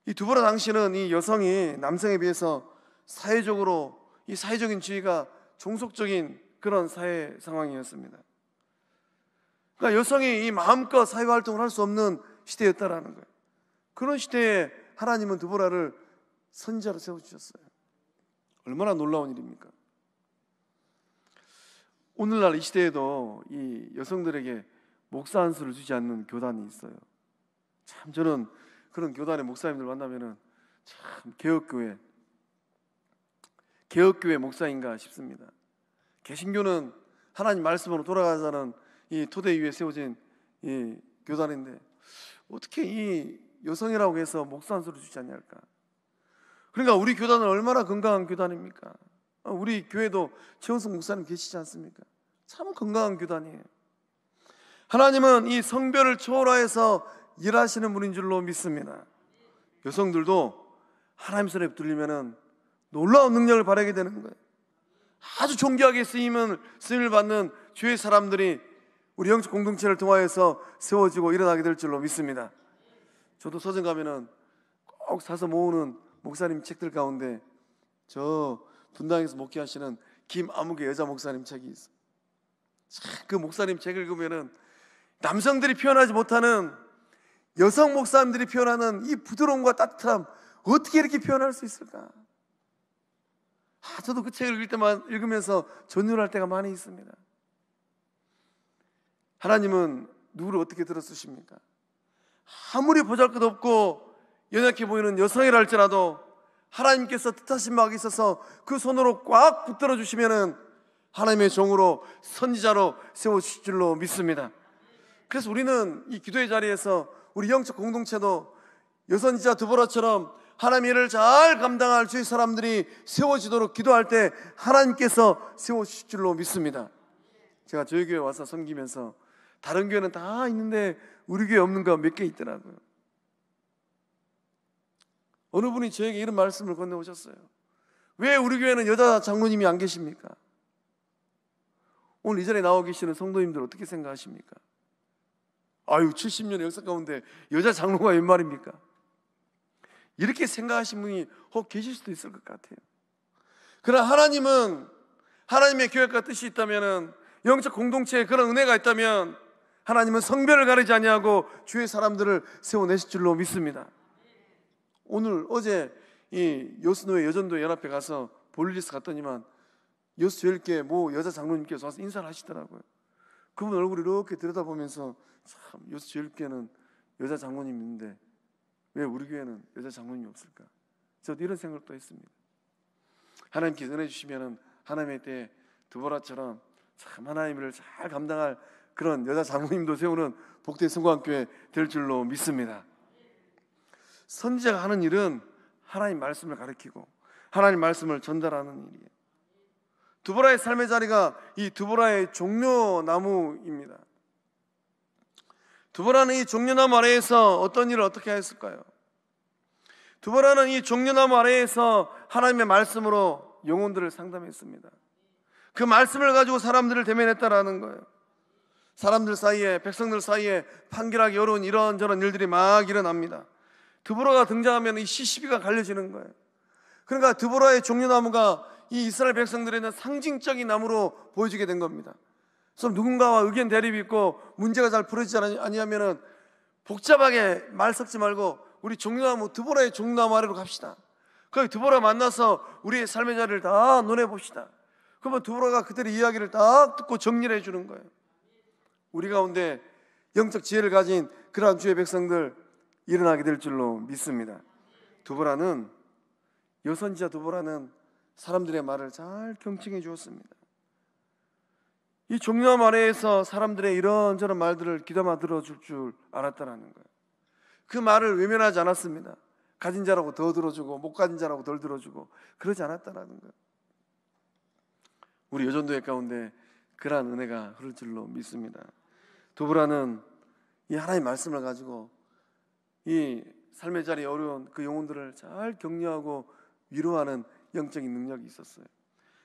Speaker 1: 이 두보라 당시는 이 여성이 남성에 비해서 사회적으로 이 사회적인 지위가 종속적인 그런 사회 상황이었습니다. 그러니까 여성이 이 마음껏 사회활동을 할 수 없는 시대였다라는 거예요. 그런 시대에 하나님은 두보라를 선지자로 세워주셨어요. 얼마나 놀라운 일입니까? 오늘날 이 시대에도 이 여성들에게 목사 안수를 주지 않는 교단이 있어요. 참 저는 그런 교단의 목사님들 만나면은 참 개혁교회 목사인가 싶습니다. 개신교는 하나님 말씀으로 돌아가자는 이 토대 위에 세워진 이 교단인데 어떻게 이 여성이라고 해서 목사 안수를 주지 않냐할까? 그러니까 우리 교단은 얼마나 건강한 교단입니까? 우리 교회도 최원석 목사님 계시지 않습니까? 참 건강한 교단이에요. 하나님은 이 성별을 초월하여서 일하시는 분인 줄로 믿습니다. 여성들도 하나님 손에 붙들리면은 놀라운 능력을 발휘하게 되는 거예요. 아주 존귀하게 쓰임을 받는 주의 사람들이 우리 영적 공동체를 통하여서 세워지고 일어나게 될 줄로 믿습니다. 저도 서점 가면은 꼭 사서 모으는 목사님 책들 가운데 저 분당에서 목회하시는 김아무개 여자 목사님 책이 있어요. 그 목사님 책을 읽으면은 남성들이 표현하지 못하는 여성 목사님들이 표현하는 이 부드러움과 따뜻함, 어떻게 이렇게 표현할 수 있을까? 저도 그 책을 읽을 때만 읽으면서 전율할 때가 많이 있습니다. 하나님은 누구를 어떻게 들어 쓰십니까? 아무리 보잘것없고 연약해 보이는 여성이라 할지라도 하나님께서 뜻하신 바가 있어서 그 손으로 꽉 붙들어 주시면은 하나님의 종으로 선지자로 세워주실 줄로 믿습니다. 그래서 우리는 이 기도의 자리에서 우리 영적 공동체도 여선지자 드보라처럼 하나님의 일을 잘 감당할 주의 사람들이 세워지도록 기도할 때 하나님께서 세워주실 줄로 믿습니다. 제가 저희 교회 와서 섬기면서 다른 교회는 다 있는데 우리 교회 없는 거 몇 개 있더라고요. 어느 분이 저에게 이런 말씀을 건네오셨어요. 왜 우리 교회는 여자 장로님이 안 계십니까? 오늘 이 자리에 나와 계시는 성도님들 어떻게 생각하십니까? 아유, 70년의 역사 가운데 여자 장로가 웬 말입니까? 이렇게 생각하시는 분이 혹 계실 수도 있을 것 같아요. 그러나 하나님은 하나님의 계획과 뜻이 있다면, 영적 공동체에 그런 은혜가 있다면 하나님은 성별을 가리지 아니하고 주의 사람들을 세워내실 줄로 믿습니다. 어제 이 여수노회 여전도 연합회 가서 볼 일이 있어 갔더니만 여수제일교회 모 여자 장로님께서 와서 인사를 하시더라고요. 그분 얼굴을 이렇게 들여다보면서 참 여수제일교회는 여자 장로님 있는데 왜 우리 교회는 여자 장로님이 없을까? 저도 이런 생각도 했습니다. 하나님께서 은혜 주시면 하나님의 때 드보라처럼 참 하나님의 일을 잘 감당할 그런 여자 장로님도 세우는 복된 성광교회 될 줄로 믿습니다. 선지자가 하는 일은 하나님 말씀을 가르치고 하나님 말씀을 전달하는 일이에요. 드보라의 삶의 자리가 이 드보라의 종려나무입니다. 드보라는 이 종려나무 아래에서 어떤 일을 어떻게 했을까요? 드보라는 이 종려나무 아래에서 하나님의 말씀으로 영혼들을 상담했습니다. 그 말씀을 가지고 사람들을 대면했다라는 거예요. 사람들 사이에, 백성들 사이에 판결하기 어려운 이런저런 일들이 막 일어납니다. 드보라가 등장하면 이 시시비가 갈려지는 거예요. 그러니까 드보라의 종려나무가 이 이스라엘 백성들에는 상징적인 나무로 보여지게 된 겁니다. 그래서 누군가와 의견 대립이 있고 문제가 잘 풀어지지 아니하면 복잡하게 말 섞지 말고 우리 종려나무, 드보라의 종려나무 아래로 갑시다. 거기 드보라 만나서 우리의 삶의 자리를 다 논해봅시다. 그러면 드보라가 그들의 이야기를 딱 듣고 정리를 해주는 거예요. 우리 가운데 영적 지혜를 가진 그러한 주의 백성들 일어나게 될 줄로 믿습니다. 드보라는, 여선지자 드보라는 사람들의 말을 잘 경청해 주었습니다. 이 종려나무 아래에서 사람들의 이런저런 말들을 귀담아 들어줄 줄 알았다는 거예요. 그 말을 외면하지 않았습니다. 가진 자라고 더 들어주고 못 가진 자라고 덜 들어주고 그러지 않았다는 거예요. 우리 여전도회 가운데 그러한 은혜가 흐를 줄로 믿습니다. 드보라는 이 하나님의 말씀을 가지고 이 삶의 자리에 어려운 그 영혼들을 잘 격려하고 위로하는 영적인 능력이 있었어요.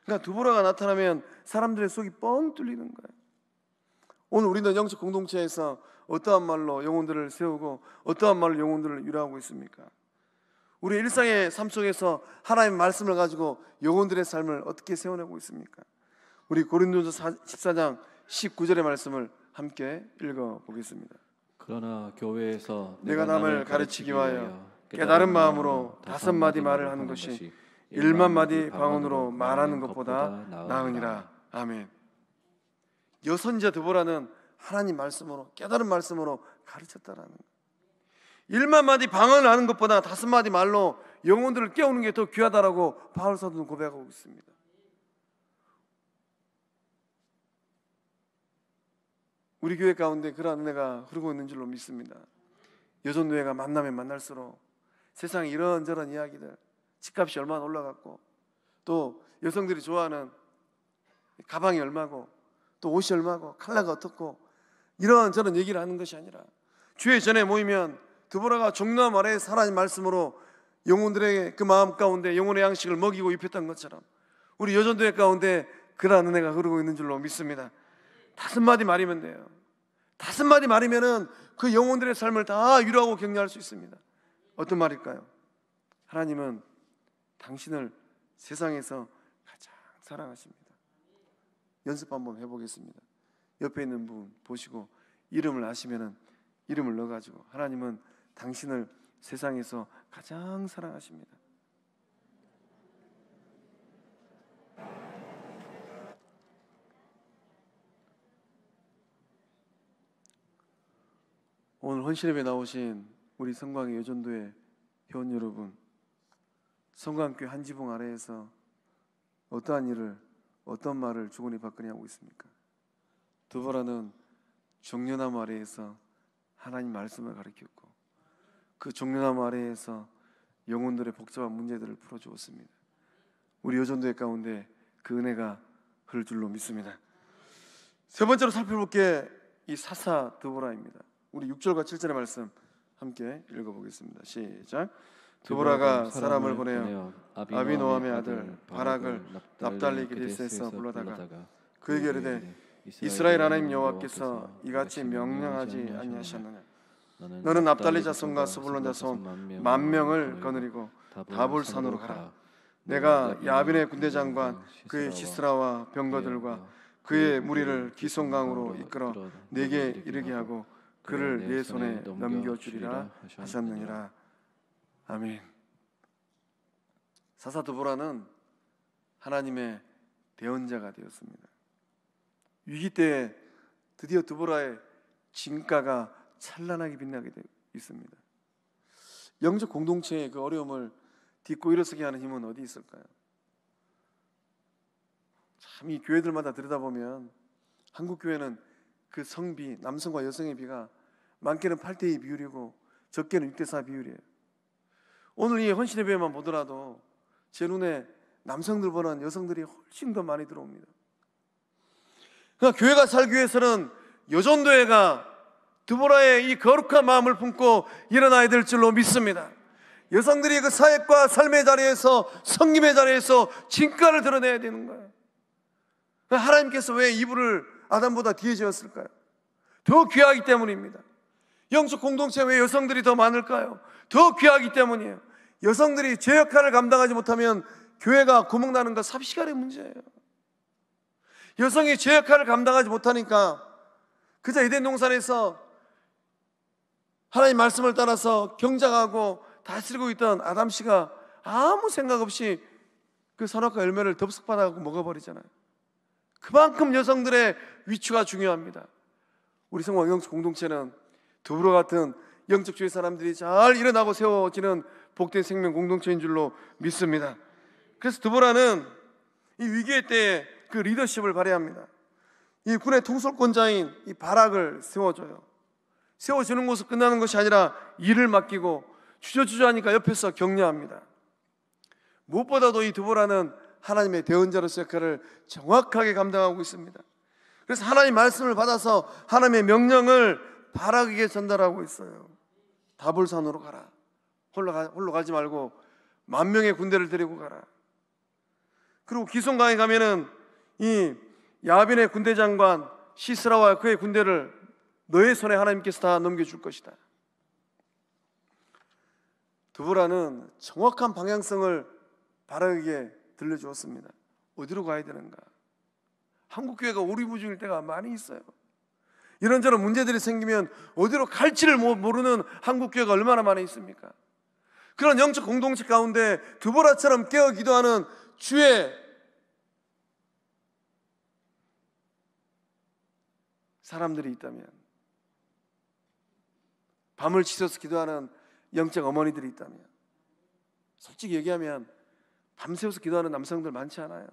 Speaker 1: 그러니까 드보라가 나타나면 사람들의 속이 뻥 뚫리는 거예요. 오늘 우리는 영적 공동체에서 어떠한 말로 영혼들을 세우고 어떠한 말로 영혼들을 위로하고 있습니까? 우리 일상의 삶 속에서 하나님의 말씀을 가지고 영혼들의 삶을 어떻게 세워내고 있습니까? 우리 고린도전서 14장 19절의 말씀을 함께 읽어보겠습니다.
Speaker 2: 그러나 교회에서
Speaker 1: 내가 남을 가르치기 위하여 깨달은 마음으로 5마디 말을 하는 것이 1만마디 방언으로 말하는 것보다 나으니라. 아멘. 여선지자 드보라는 하나님 말씀으로, 깨달은 말씀으로 가르쳤다라는 거예요. 1만마디 방언을 하는 것보다 5마디 말로 영혼들을 깨우는 게 더 귀하다라고 바울 사도는 고백하고 있습니다. 우리 교회 가운데 그러한 은혜가 흐르고 있는 줄로 믿습니다. 여전노예가 만나면 만날수록 세상에 이런저런 이야기들, 집값이 얼마나 올라갔고 또 여성들이 좋아하는 가방이 얼마고 또 옷이 얼마고 컬러가 어떻고 이런 저런 얘기를 하는 것이 아니라 주의 전에 모이면 드보라가 종려함 아래에 하나님 말씀으로 영혼들에게 그 마음 가운데 영혼의 양식을 먹이고 입혔던 것처럼 우리 여전도회 가운데 그러한 은혜가 흐르고 있는 줄로 믿습니다. 5마디 말이면 돼요. 5마디 말이면은 그 영혼들의 삶을 다 위로하고 격려할 수 있습니다. 어떤 말일까요? 하나님은 당신을 세상에서 가장 사랑하십니다. 연습 한번 해보겠습니다. 옆에 있는 분 보시고 이름을 아시면은 이름을 넣어가지고 하나님은 당신을 세상에서 가장 사랑하십니다. 오늘 헌신예배 나오신 우리 성광의 여전도의 회원 여러분, 성광교회 한 지붕 아래에서 어떠한 일을 어떤 말을 주거니 받거니 하고 있습니까? 드보라는 종려나무 아래에서 하나님 말씀을 가르쳤고 그 종려나무 아래에서 영혼들의 복잡한 문제들을 풀어주었습니다. 우리 여전도회 가운데 그 은혜가 흐를 줄로 믿습니다. 세 번째로 살펴볼 게 이 사사 드보라입니다. 우리 6절과 7절의 말씀 함께 읽어보겠습니다. 시작. 드보라가 사람을 보내어 아비노함의 아들 바락을 납달리 기럇에서 불러다가 그에게 이르되 이스라엘 하나님 여호와께서 이같이 명령하지 아니하셨느냐? 너는 납달리 자손과 스불론 자손 10,000명을 거느리고 다볼산으로 가라. 내가 야빈의 군대 장관 그의 시스라와 병거들과 그의 무리를 기송강으로 이끌어 내게 이르게 하고 그를 내 손에 넘겨주리라 하셨느니라. 아멘. 사사 드보라는 하나님의 대언자가 되었습니다. 위기 때에 드디어 드보라의 진가가 찬란하게 빛나게 되어 있습니다. 영적 공동체의 그 어려움을 딛고 일어서게 하는 힘은 어디 있을까요? 참 이 교회들마다 들여다보면 한국 교회는 그 성비, 남성과 여성의 비가 많게는 8대2 비율이고 적게는 6대4 비율이에요. 오늘 이 헌신예배만 보더라도 제 눈에 남성들보다는 여성들이 훨씬 더 많이 들어옵니다. 그러니까 교회가 살기 위해서는 여전도회가 드보라의 이 거룩한 마음을 품고 일어나야 될 줄로 믿습니다. 여성들이 그 사역과 삶의 자리에서 성김의 자리에서 진가를 드러내야 되는 거예요. 하나님께서 왜 이불을 아담보다 뒤에 지었을까요? 더 귀하기 때문입니다. 영적 공동체 왜 여성들이 더 많을까요? 더 귀하기 때문이에요. 여성들이 제 역할을 감당하지 못하면 교회가 구멍나는 건 삽시간의 문제예요. 여성이 제 역할을 감당하지 못하니까 그저 에덴 동산에서 하나님 말씀을 따라서 경작하고 다스리고 있던 아담 씨가 아무 생각 없이 그 선악과 열매를 덥석 받아가고 먹어버리잖아요. 그만큼 여성들의 위치가 중요합니다. 우리 성광 영적 공동체는 드보라 같은 영적 주의 사람들이 잘 일어나고 세워지는 복된 생명 공동체인 줄로 믿습니다. 그래서 드보라는 이 위기의 때에 그 리더십을 발휘합니다. 이 군의 통솔권자인 이 바락을 세워줘요. 세워주는 것으로 끝나는 것이 아니라 일을 맡기고 주저주저하니까 옆에서 격려합니다. 무엇보다도 이 드보라는 하나님의 대언자로서 역할을 정확하게 감당하고 있습니다. 그래서 하나님 말씀을 받아서 하나님의 명령을 바락에게 전달하고 있어요. 다볼산으로 가라. 홀로 가지 말고 10,000명의 군대를 데리고 가라. 그리고 기송강에 가면은 이 야빈의 군대 장관 시스라와 그의 군대를 너의 손에 하나님께서 다 넘겨줄 것이다. 드보라는 정확한 방향성을 바락에게 들려주었습니다. 어디로 가야 되는가? 한국 교회가 오리무중일 때가 많이 있어요. 이런저런 문제들이 생기면 어디로 갈지를 모르는 한국 교회가 얼마나 많이 있습니까? 그런 영적 공동체 가운데 드보라처럼 깨어 기도하는 주의 사람들이 있다면, 밤을 지새서 기도하는 영적 어머니들이 있다면, 솔직히 얘기하면 밤새워서 기도하는 남성들 많지 않아요.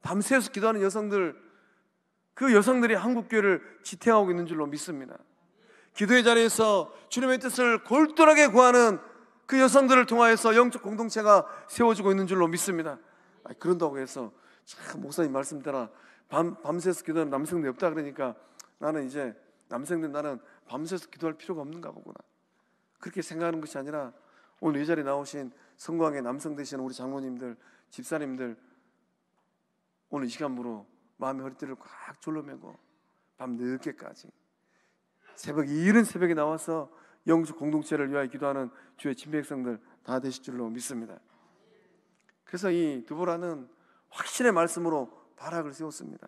Speaker 1: 밤새워서 기도하는 여성들, 그 여성들이 한국교회를 지탱하고 있는 줄로 믿습니다. 기도의 자리에서 주님의 뜻을 골똘하게 구하는 그 여성들을 통하여서 영적 공동체가 세워지고 있는 줄로 믿습니다. 그런다고 해서 참 목사님 말씀 따라 밤새서 기도하는 남성들이 없다 그러니까 나는 이제 남성들 나는 밤새서 기도할 필요가 없는가 보구나, 그렇게 생각하는 것이 아니라 오늘 이 자리에 나오신 성광의 남성 되시는 우리 장로님들, 집사님들, 오늘 이 시간으로 마음의 허리띠를 꽉 졸라매고 밤 늦게까지 새벽 이른 새벽에 나와서 영적 공동체를 위하여 기도하는 주의 친백성들 다 되실 줄로 믿습니다. 그래서 이 드보라는 확신의 말씀으로 바락을 세웠습니다.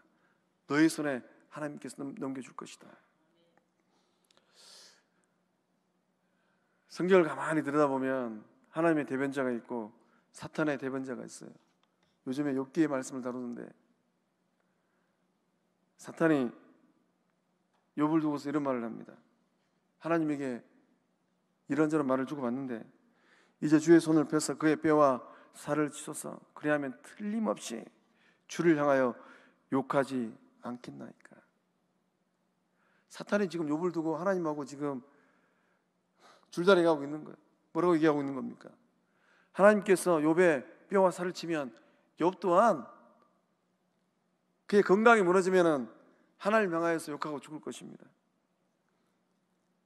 Speaker 1: 너희 손에 하나님께서 넘겨줄 것이다. 성경을 가만히 들여다보면 하나님의 대변자가 있고 사탄의 대변자가 있어요. 요즘에 욥기의 말씀을 다루는데 사탄이 욥을 두고서 이런 말을 합니다. 하나님에게 이런저런 말을 주고받는데 이제 주의 손을 펴서 그의 뼈와 살을 치소서, 그리하면 틀림없이 주를 향하여 욕하지 않겠나이까. 사탄이 지금 욥을 두고 하나님하고 지금 줄다리기 하고 있는 거예요. 뭐라고 얘기하고 있는 겁니까? 하나님께서 욥의 뼈와 살을 치면 욥 또한 그의 건강이 무너지면 하나님 향하여서 욕하고 죽을 것입니다.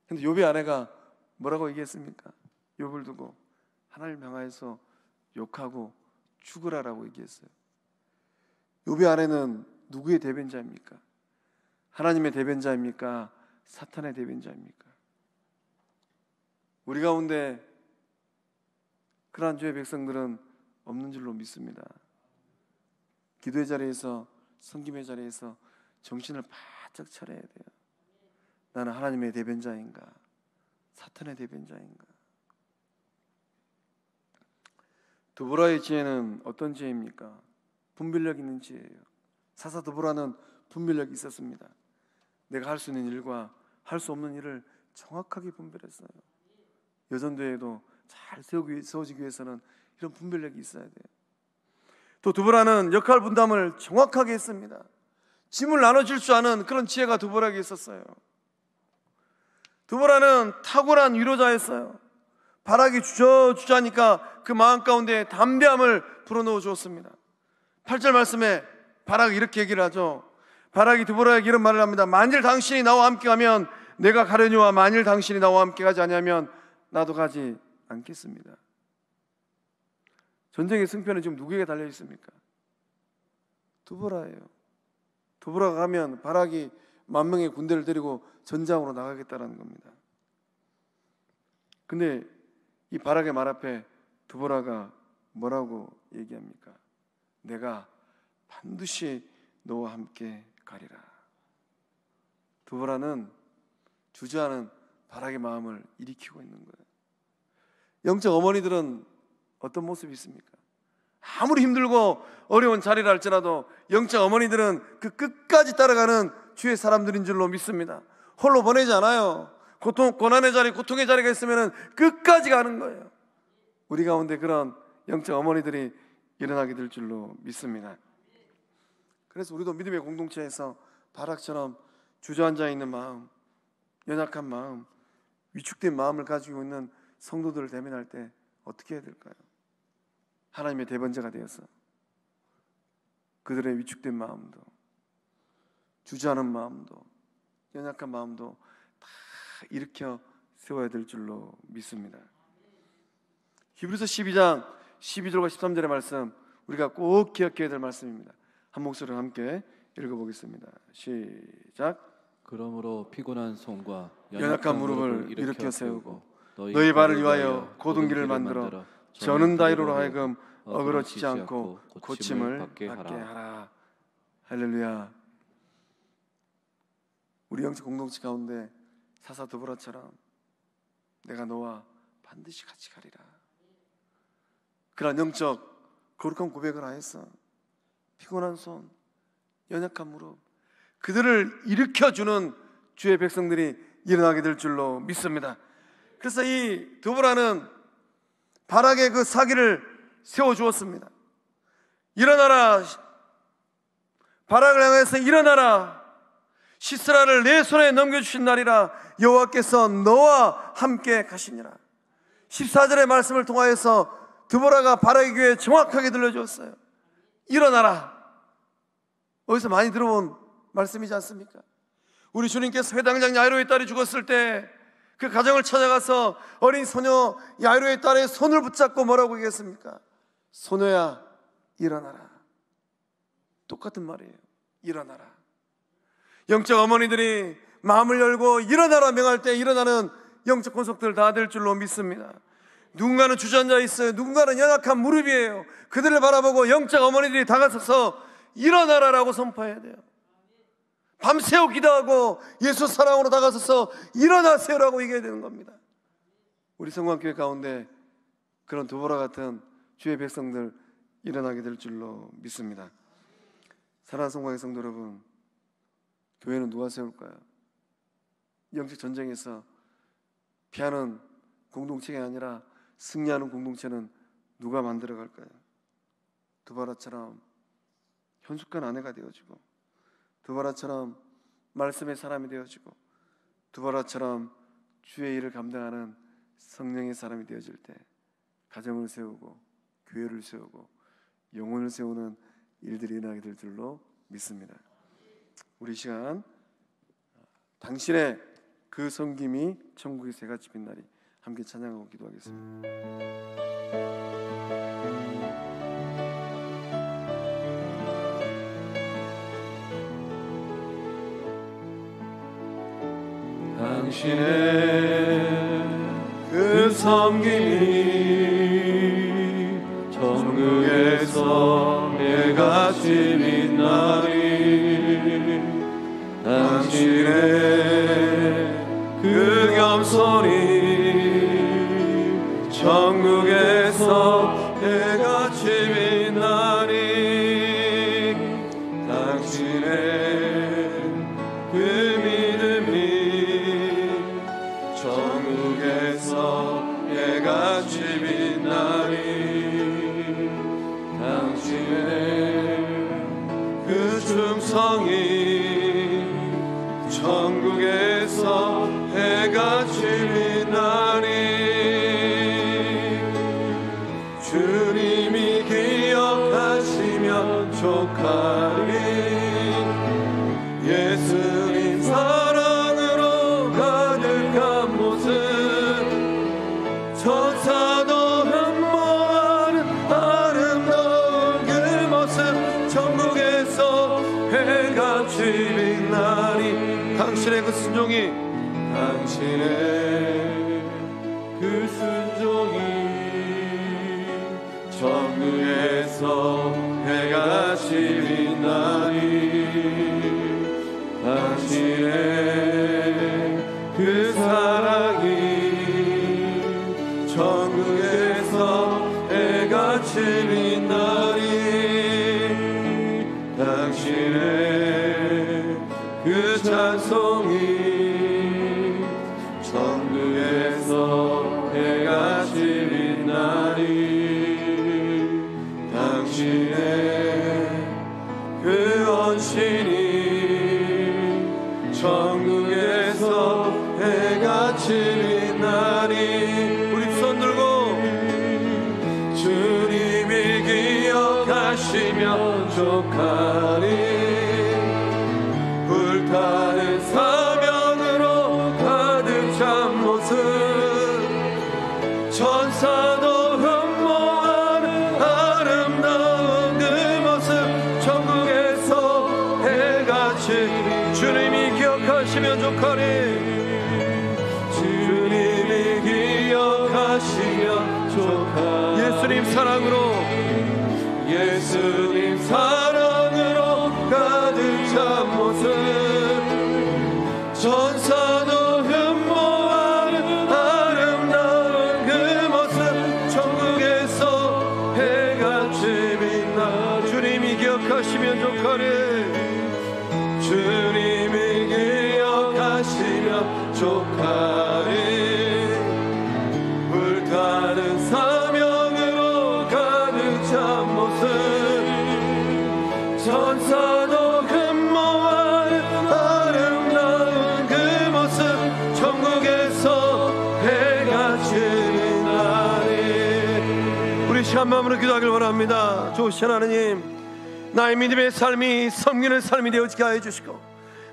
Speaker 1: 그런데 욥의 아내가 뭐라고 얘기했습니까? 욥을 두고 하나님 향하여서 욕하고 죽으라라고 얘기했어요. 욥의 아내는 누구의 대변자입니까? 하나님의 대변자입니까? 사탄의 대변자입니까? 우리 가운데 그러한 주의 백성들은 없는 줄로 믿습니다. 기도의 자리에서, 섬김의 자리에서 정신을 바짝 차려야 돼요. 나는 하나님의 대변자인가, 사탄의 대변자인가? 드보라의 지혜는 어떤 지혜입니까? 분별력 있는 지혜예요. 사사 드보라는 분별력이 있었습니다. 내가 할 수 있는 일과 할 수 없는 일을 정확하게 분별했어요. 여전도에도 잘 세워지기 위해서는 이런 분별력이 있어야 돼요. 또 드보라는 역할 분담을 정확하게 했습니다. 짐을 나눠줄 줄 아는 그런 지혜가 드보라에게 있었어요. 드보라는 탁월한 위로자였어요. 바락이 주저주저하니까 그 마음 가운데 담대함을 불어넣어 주었습니다. 8절 말씀에 바락이 이렇게 얘기를 하죠. 바락이 드보라에게 이런 말을 합니다. 만일 당신이 나와 함께 가면 내가 가려니와 만일 당신이 나와 함께 가지 아니하면 나도 가지 않겠습니다. 전쟁의 승패는 지금 누구에게 달려 있습니까? 드보라예요. 드보라가 가면 바락이 10,000명의 군대를 데리고 전장으로 나가겠다는 겁니다. 근데 이 바락의 말 앞에 드보라가 뭐라고 얘기합니까? 내가 반드시 너와 함께 가리라. 드보라는 주저하는 바락의 마음을 일으키고 있는 거예요. 영적 어머니들은 어떤 모습이 있습니까? 아무리 힘들고 어려운 자리를 할지라도 영적 어머니들은 그 끝까지 따라가는 주의 사람들인 줄로 믿습니다. 홀로 보내지 않아요. 고난의 자리, 고통의 자리가 있으면 끝까지 가는 거예요. 우리 가운데 그런 영적 어머니들이 일어나게 될 줄로 믿습니다. 그래서 우리도 믿음의 공동체에서 바락처럼 주저앉아 있는 마음, 연약한 마음, 위축된 마음을 가지고 있는 성도들을 대면할 때 어떻게 해야 될까요? 하나님의 대변자가 되어서 그들의 위축된 마음도, 주저하는 마음도, 연약한 마음도 다 일으켜 세워야 될 줄로 믿습니다. 히브리서 12장 12절과 13절의 말씀, 우리가 꼭 기억해야 될 말씀입니다. 한 목소리로 함께 읽어보겠습니다. 시작.
Speaker 2: 그러므로 피곤한 손과
Speaker 1: 연약한 무릎을 일으켜 세우고 너희 발을 위하여 곧은 길을 만들어 저는 다이로로 하여금 어그러지지 않고 고침을 받게 하라. 할렐루야. 우리 영적 공동체 가운데 사사 드보라처럼 내가 너와 반드시 같이 가리라, 그런 영적 거룩한 고백을 하였어. 피곤한 손, 연약한 무릎, 그들을 일으켜주는 주의 백성들이 일어나게 될 줄로 믿습니다. 그래서 이 드보라는 바락의 그 사기를 세워주었습니다. 일어나라, 바락을 향해서 일어나라, 시스라를 내 손에 넘겨주신 날이라, 여호와께서 너와 함께 가시니라. 14절의 말씀을 통하여서 드보라가 바락의 귀에 정확하게 들려주었어요. 일어나라. 어디서 많이 들어본 말씀이지 않습니까? 우리 주님께서 회당장 야이로의 딸이 죽었을 때 그 가정을 찾아가서 어린 소녀 야이로의 딸의 손을 붙잡고 뭐라고 얘기했습니까? 소녀야, 일어나라. 똑같은 말이에요. 일어나라. 영적 어머니들이 마음을 열고 일어나라 명할 때 일어나는 영적 권속들 다 될 줄로 믿습니다. 누군가는 주저앉아 있어요. 누군가는 연약한 무릎이에요. 그들을 바라보고 영적 어머니들이 다가서서 일어나라라고 선포해야 돼요. 밤새워 기도하고 예수 사랑으로 다가서서 일어나세요라고 얘기해야 되는 겁니다. 우리 성광교회 가운데 그런 도보라 같은 주의 백성들 일어나게 될 줄로 믿습니다. 사랑하는 성광의 성도 여러분, 교회는 누가 세울까요? 영적 전쟁에서 피하는 공동체가 아니라 승리하는 공동체는 누가 만들어갈까요? 두바라처럼 현숙한 아내가 되어지고, 두바라처럼 말씀의 사람이 되어지고, 두바라처럼 주의 일을 감당하는 성령의 사람이 되어질 때 가정을 세우고 교회를 세우고 영혼을 세우는 일들이 일어나게 될 줄로 믿습니다. 우리 시간 당신의 그 섬김이 천국의 새같이 빛나리 함께 찬양하고 기도하겠습니다.
Speaker 2: 당신의 그 섬김이 천국에서 매같이 빛나리 당신의 그 겸손이 천국에서 매같이 빛나리 당신의 그 믿음이 천국에서 매같이 빛나리 당신의 그 충성이 천국에서 해같이 빛나리 주님이 기억하시면 족하리 예수님 사랑으로 가득한 모습 천사도 흠모하는 아름다운 그 모습 천국에서 해같이 빛나리 당신의 그 순종이 천국에서 해같이 빛나리 당신의 그 사랑이 천국에서 해같이 빛나리 당신의 그 찬송이 천국에서 해같이 빛나리 당신의 그 언신이 천국에서 해같이 빛나리 우리 손 들고 주님이 기억하시면 족하리 불타는 사명으로 가득 찬 모습 천사도 흠모하는 아름다운 그 모습 천국에서 해같이 주님이 기억하시면 족하리 주님이 기억하시면 족하리 예수님 사랑으로 예수님 사랑으로 가득 찬 모습 천사도 흠모하는 아름다운 그 모습 천국에서 해같이 빛나 주님이 기억하시면 족하리 주님이 기억하시면 족하리 불타는 사명으로 가득 찬 모습 천사도 흠모하는 아름다운 그 모습 천국에서 해같이 빛나리 우리 시한 마음으로 기도하길 원합니다. 좋으신 하나님 나의 믿음의 삶이 섬기는 삶이 되어지게 하여 주시고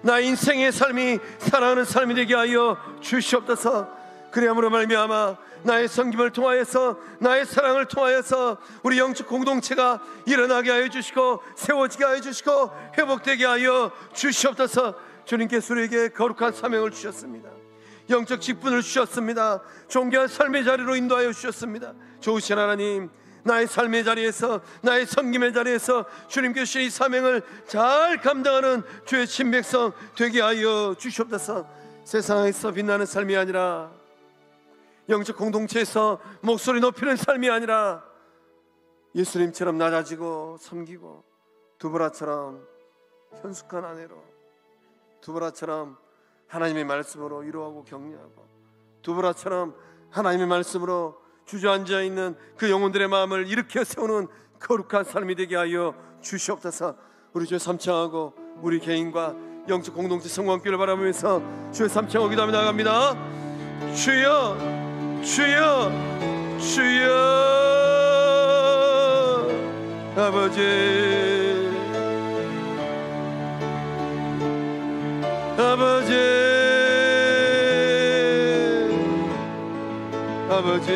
Speaker 2: 나의 인생의 삶이 사랑하는 삶이 되게 하여 주시옵소서. 그리함으로 말미암아 나의 섬김을 통하여서, 나의 사랑을 통하여서 우리 영적 공동체가 일어나게 하여 주시고 세워지게 하여 주시고 회복되게 하여 주시옵소서. 주님께서 우리에게 거룩한 사명을 주셨습니다. 영적 직분을 주셨습니다. 존귀한 삶의 자리로 인도하여 주셨습니다. 좋으신 하나님, 나의 삶의 자리에서, 나의 섬김의 자리에서 주님께서 주신 이 사명을 잘 감당하는 주의 친백성 되게 하여 주시옵소서. 세상에서 빛나는 삶이 아니라, 영적 공동체에서 목소리 높이는 삶이 아니라 예수님처럼 낮아지고 섬기고, 두보라처럼 현숙한 아내로, 두보라처럼 하나님의 말씀으로 위로하고 격려하고, 두보라처럼 하나님의 말씀으로 주저앉아 있는 그 영혼들의 마음을 일으켜 세우는 거룩한 삶이 되게 하여 주시옵소서. 우리 주의 삼창하고 우리 개인과 영적 공동체 성공하기를 바라면서 주의 삼창하고 기도하며 나갑니다. 주여, 주여, 주여. 아버지, 아버지, 아버지,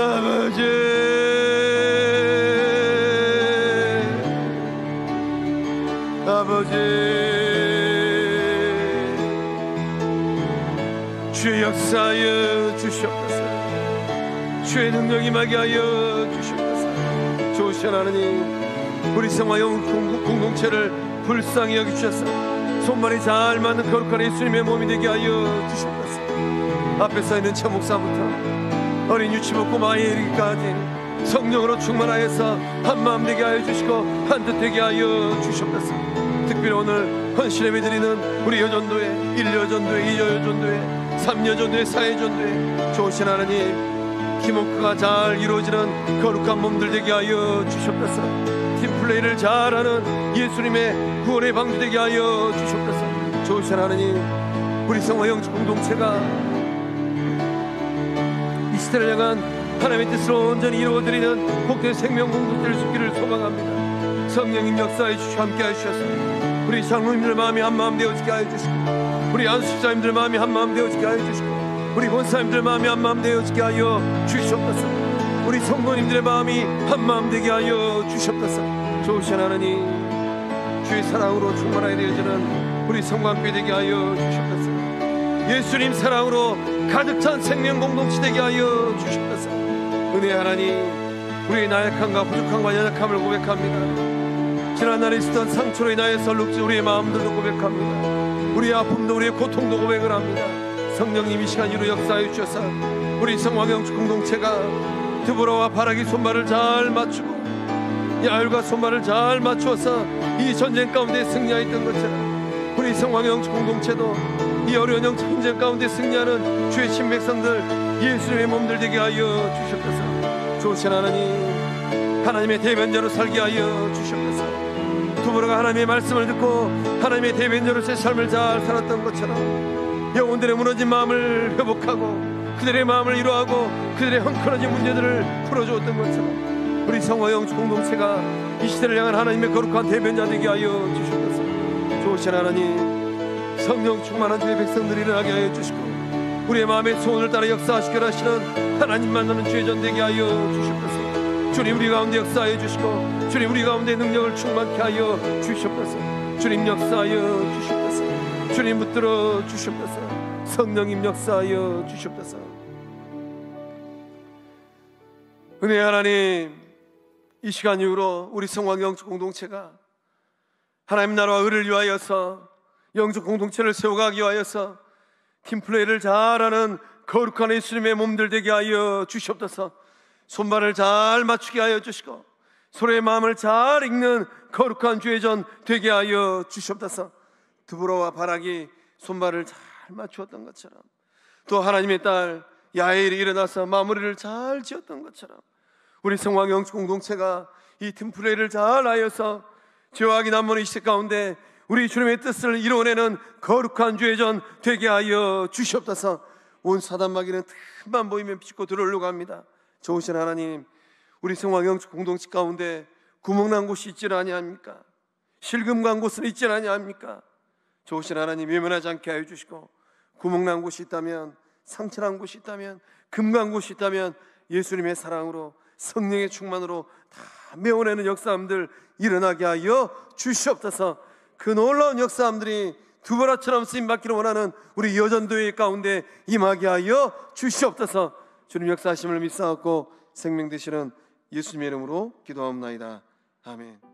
Speaker 2: 아버지, 아버지. 주의 역사하여 주시옵소서. 주의 능력이 임하게 하여 주시옵소서. 좋으신 하나님, 우리 성화영 공동체를 불쌍히 여기주셔서 손발이 잘 맞는 거룩한 예수님의 몸이 되게 하여 주시옵소서. 앞에 서 있는 최목사부터 어린 유치부 꼬마에 이르기까지 성령으로 충만하여서 한마음 되게 하여 주시고 한뜻 되게 하여 주시옵소서. 특별히 오늘 헌신예배 드리는 우리 여전도회, 1여전도회, 2여전도회, 3여전도회, 4여전도회 좋으신 하나님, 팀워크가 잘 이루어지는 거룩한 몸들 되게 하여 주시옵소서. 팀플레이를 잘하는 예수님의 구원의 방주 되게 하여 주시옵소서. 좋으신 하나님, 우리 성화 영적 공동체가 이 시대를 향한 하나님의 뜻으로 온전히 이루어드리는 복된 생명 공동체를 숲기를 소망합니다. 성령님 역사해 주시고 함께하여 주셨습니다. 우리 장로님들 마음이 한마음 되어지게 하여 주시고, 우리 안수집사님들 마음이 한마음 되어지게 하여 주시고, 우리 권사님들 마음이 한마음 되어지게 하여 주시옵소서. 우리 성도님들의 마음이 한마음 되게 하여 주시옵소서. 좋으신 하나님, 주의 사랑으로 충만하게 되어지는 우리 성광교회 되게 하여 주시옵소서. 예수님 사랑으로 가득 찬 생명 공동체 되게 하여 주시옵소서. 은혜의 하나님, 우리의 나약함과 부족함과 연약함을 고백합니다. 지난날에 있었던 상처로 인하여서 룩진 우리의 마음들도 고백합니다. 우리의 아픔도 우리의 고통도 고백을 합니다. 성령님 이 시간 이루 역사해 주셔서 우리 성화영적 공동체가 드보라와 바라기 손발을 잘 맞추고 야율과 손발을 잘 맞추어서 이 전쟁 가운데 승리하였던 것처럼 우리 성화영적 공동체도 이 어려운 영적 전쟁 가운데 승리하는 주의 신백성들, 예수님의 몸들 되게 하여 주시옵소서. 좋으신 하나님, 하나님의 대변자로 살게 하여 주시옵소서. 두보라가 하나님의 말씀을 듣고 하나님의 대변자로서의 삶을 잘 살았던 것처럼 영혼들의 무너진 마음을 회복하고 그들의 마음을 위로하고 그들의 헝클어진 문제들을 풀어주었던 것처럼 우리 성화영 공동체가 이 시대를 향한 하나님의 거룩한 대변자 되게 하여 주시옵소서. 좋으신 하나님, 성령 충만한 주의 백성들이 일어나게 하여 주시고 우리의 마음의 소원을 따라 역사하시기를 하시는 하나님 만나는 주의 전 되게 하여 주시옵소서. 주님 우리 가운데 역사하여 주시고 주님 우리 가운데 능력을 충만케 하여 주시옵소서. 주님 역사하여 주시옵소서. 주님 붙들어 주시옵소서. 성령님 역사하여 주시옵소서. 은혜의 하나님, 이 시간 이후로 우리 성화 영적 공동체가 하나님 나라와 의를 위하여서 영적 공동체를 세워가기 위하여서 팀플레이를 잘하는 거룩한 예수님의 몸들 되게 하여 주시옵소서. 손발을 잘 맞추게 하여 주시고 서로의 마음을 잘 읽는 거룩한 주의 전 되게 하여 주시옵소서. 드보라와 바락이 손발을 잘 맞추었던 것처럼 또 하나님의 딸 야엘이 일어나서 마무리를 잘 지었던 것처럼 우리 성화 영적 공동체가 이 팀플레이를 잘 하여서 죄와 악이 남무는 이 시대 가운데 우리 주님의 뜻을 이루어내는 거룩한 주의 전 되게 하여 주시옵소서. 온 사단마귀는 틈만 보이면 비집고 들어오려고 합니다. 좋으신 하나님, 우리 성화 영적 공동체 가운데 구멍난 곳이 있지는 아니합니까? 실금간 곳은 있지 않냐합니까? 좋으신 하나님 외면하지 않게 하여 주시고, 구멍난 곳이 있다면, 상처난 곳이 있다면, 금간 곳이 있다면 예수님의 사랑으로, 성령의 충만으로 다 메워내는 역사함들 일어나게 하여 주시옵소서. 그 놀라운 역사함들이 두보라처럼 쓰임받기를 원하는 우리 여전도회 가운데 임하게 하여 주시옵소서. 주님 역사하심을 믿사옵고 생명 되시는 예수님의 이름으로 기도하옵나이다. 아멘.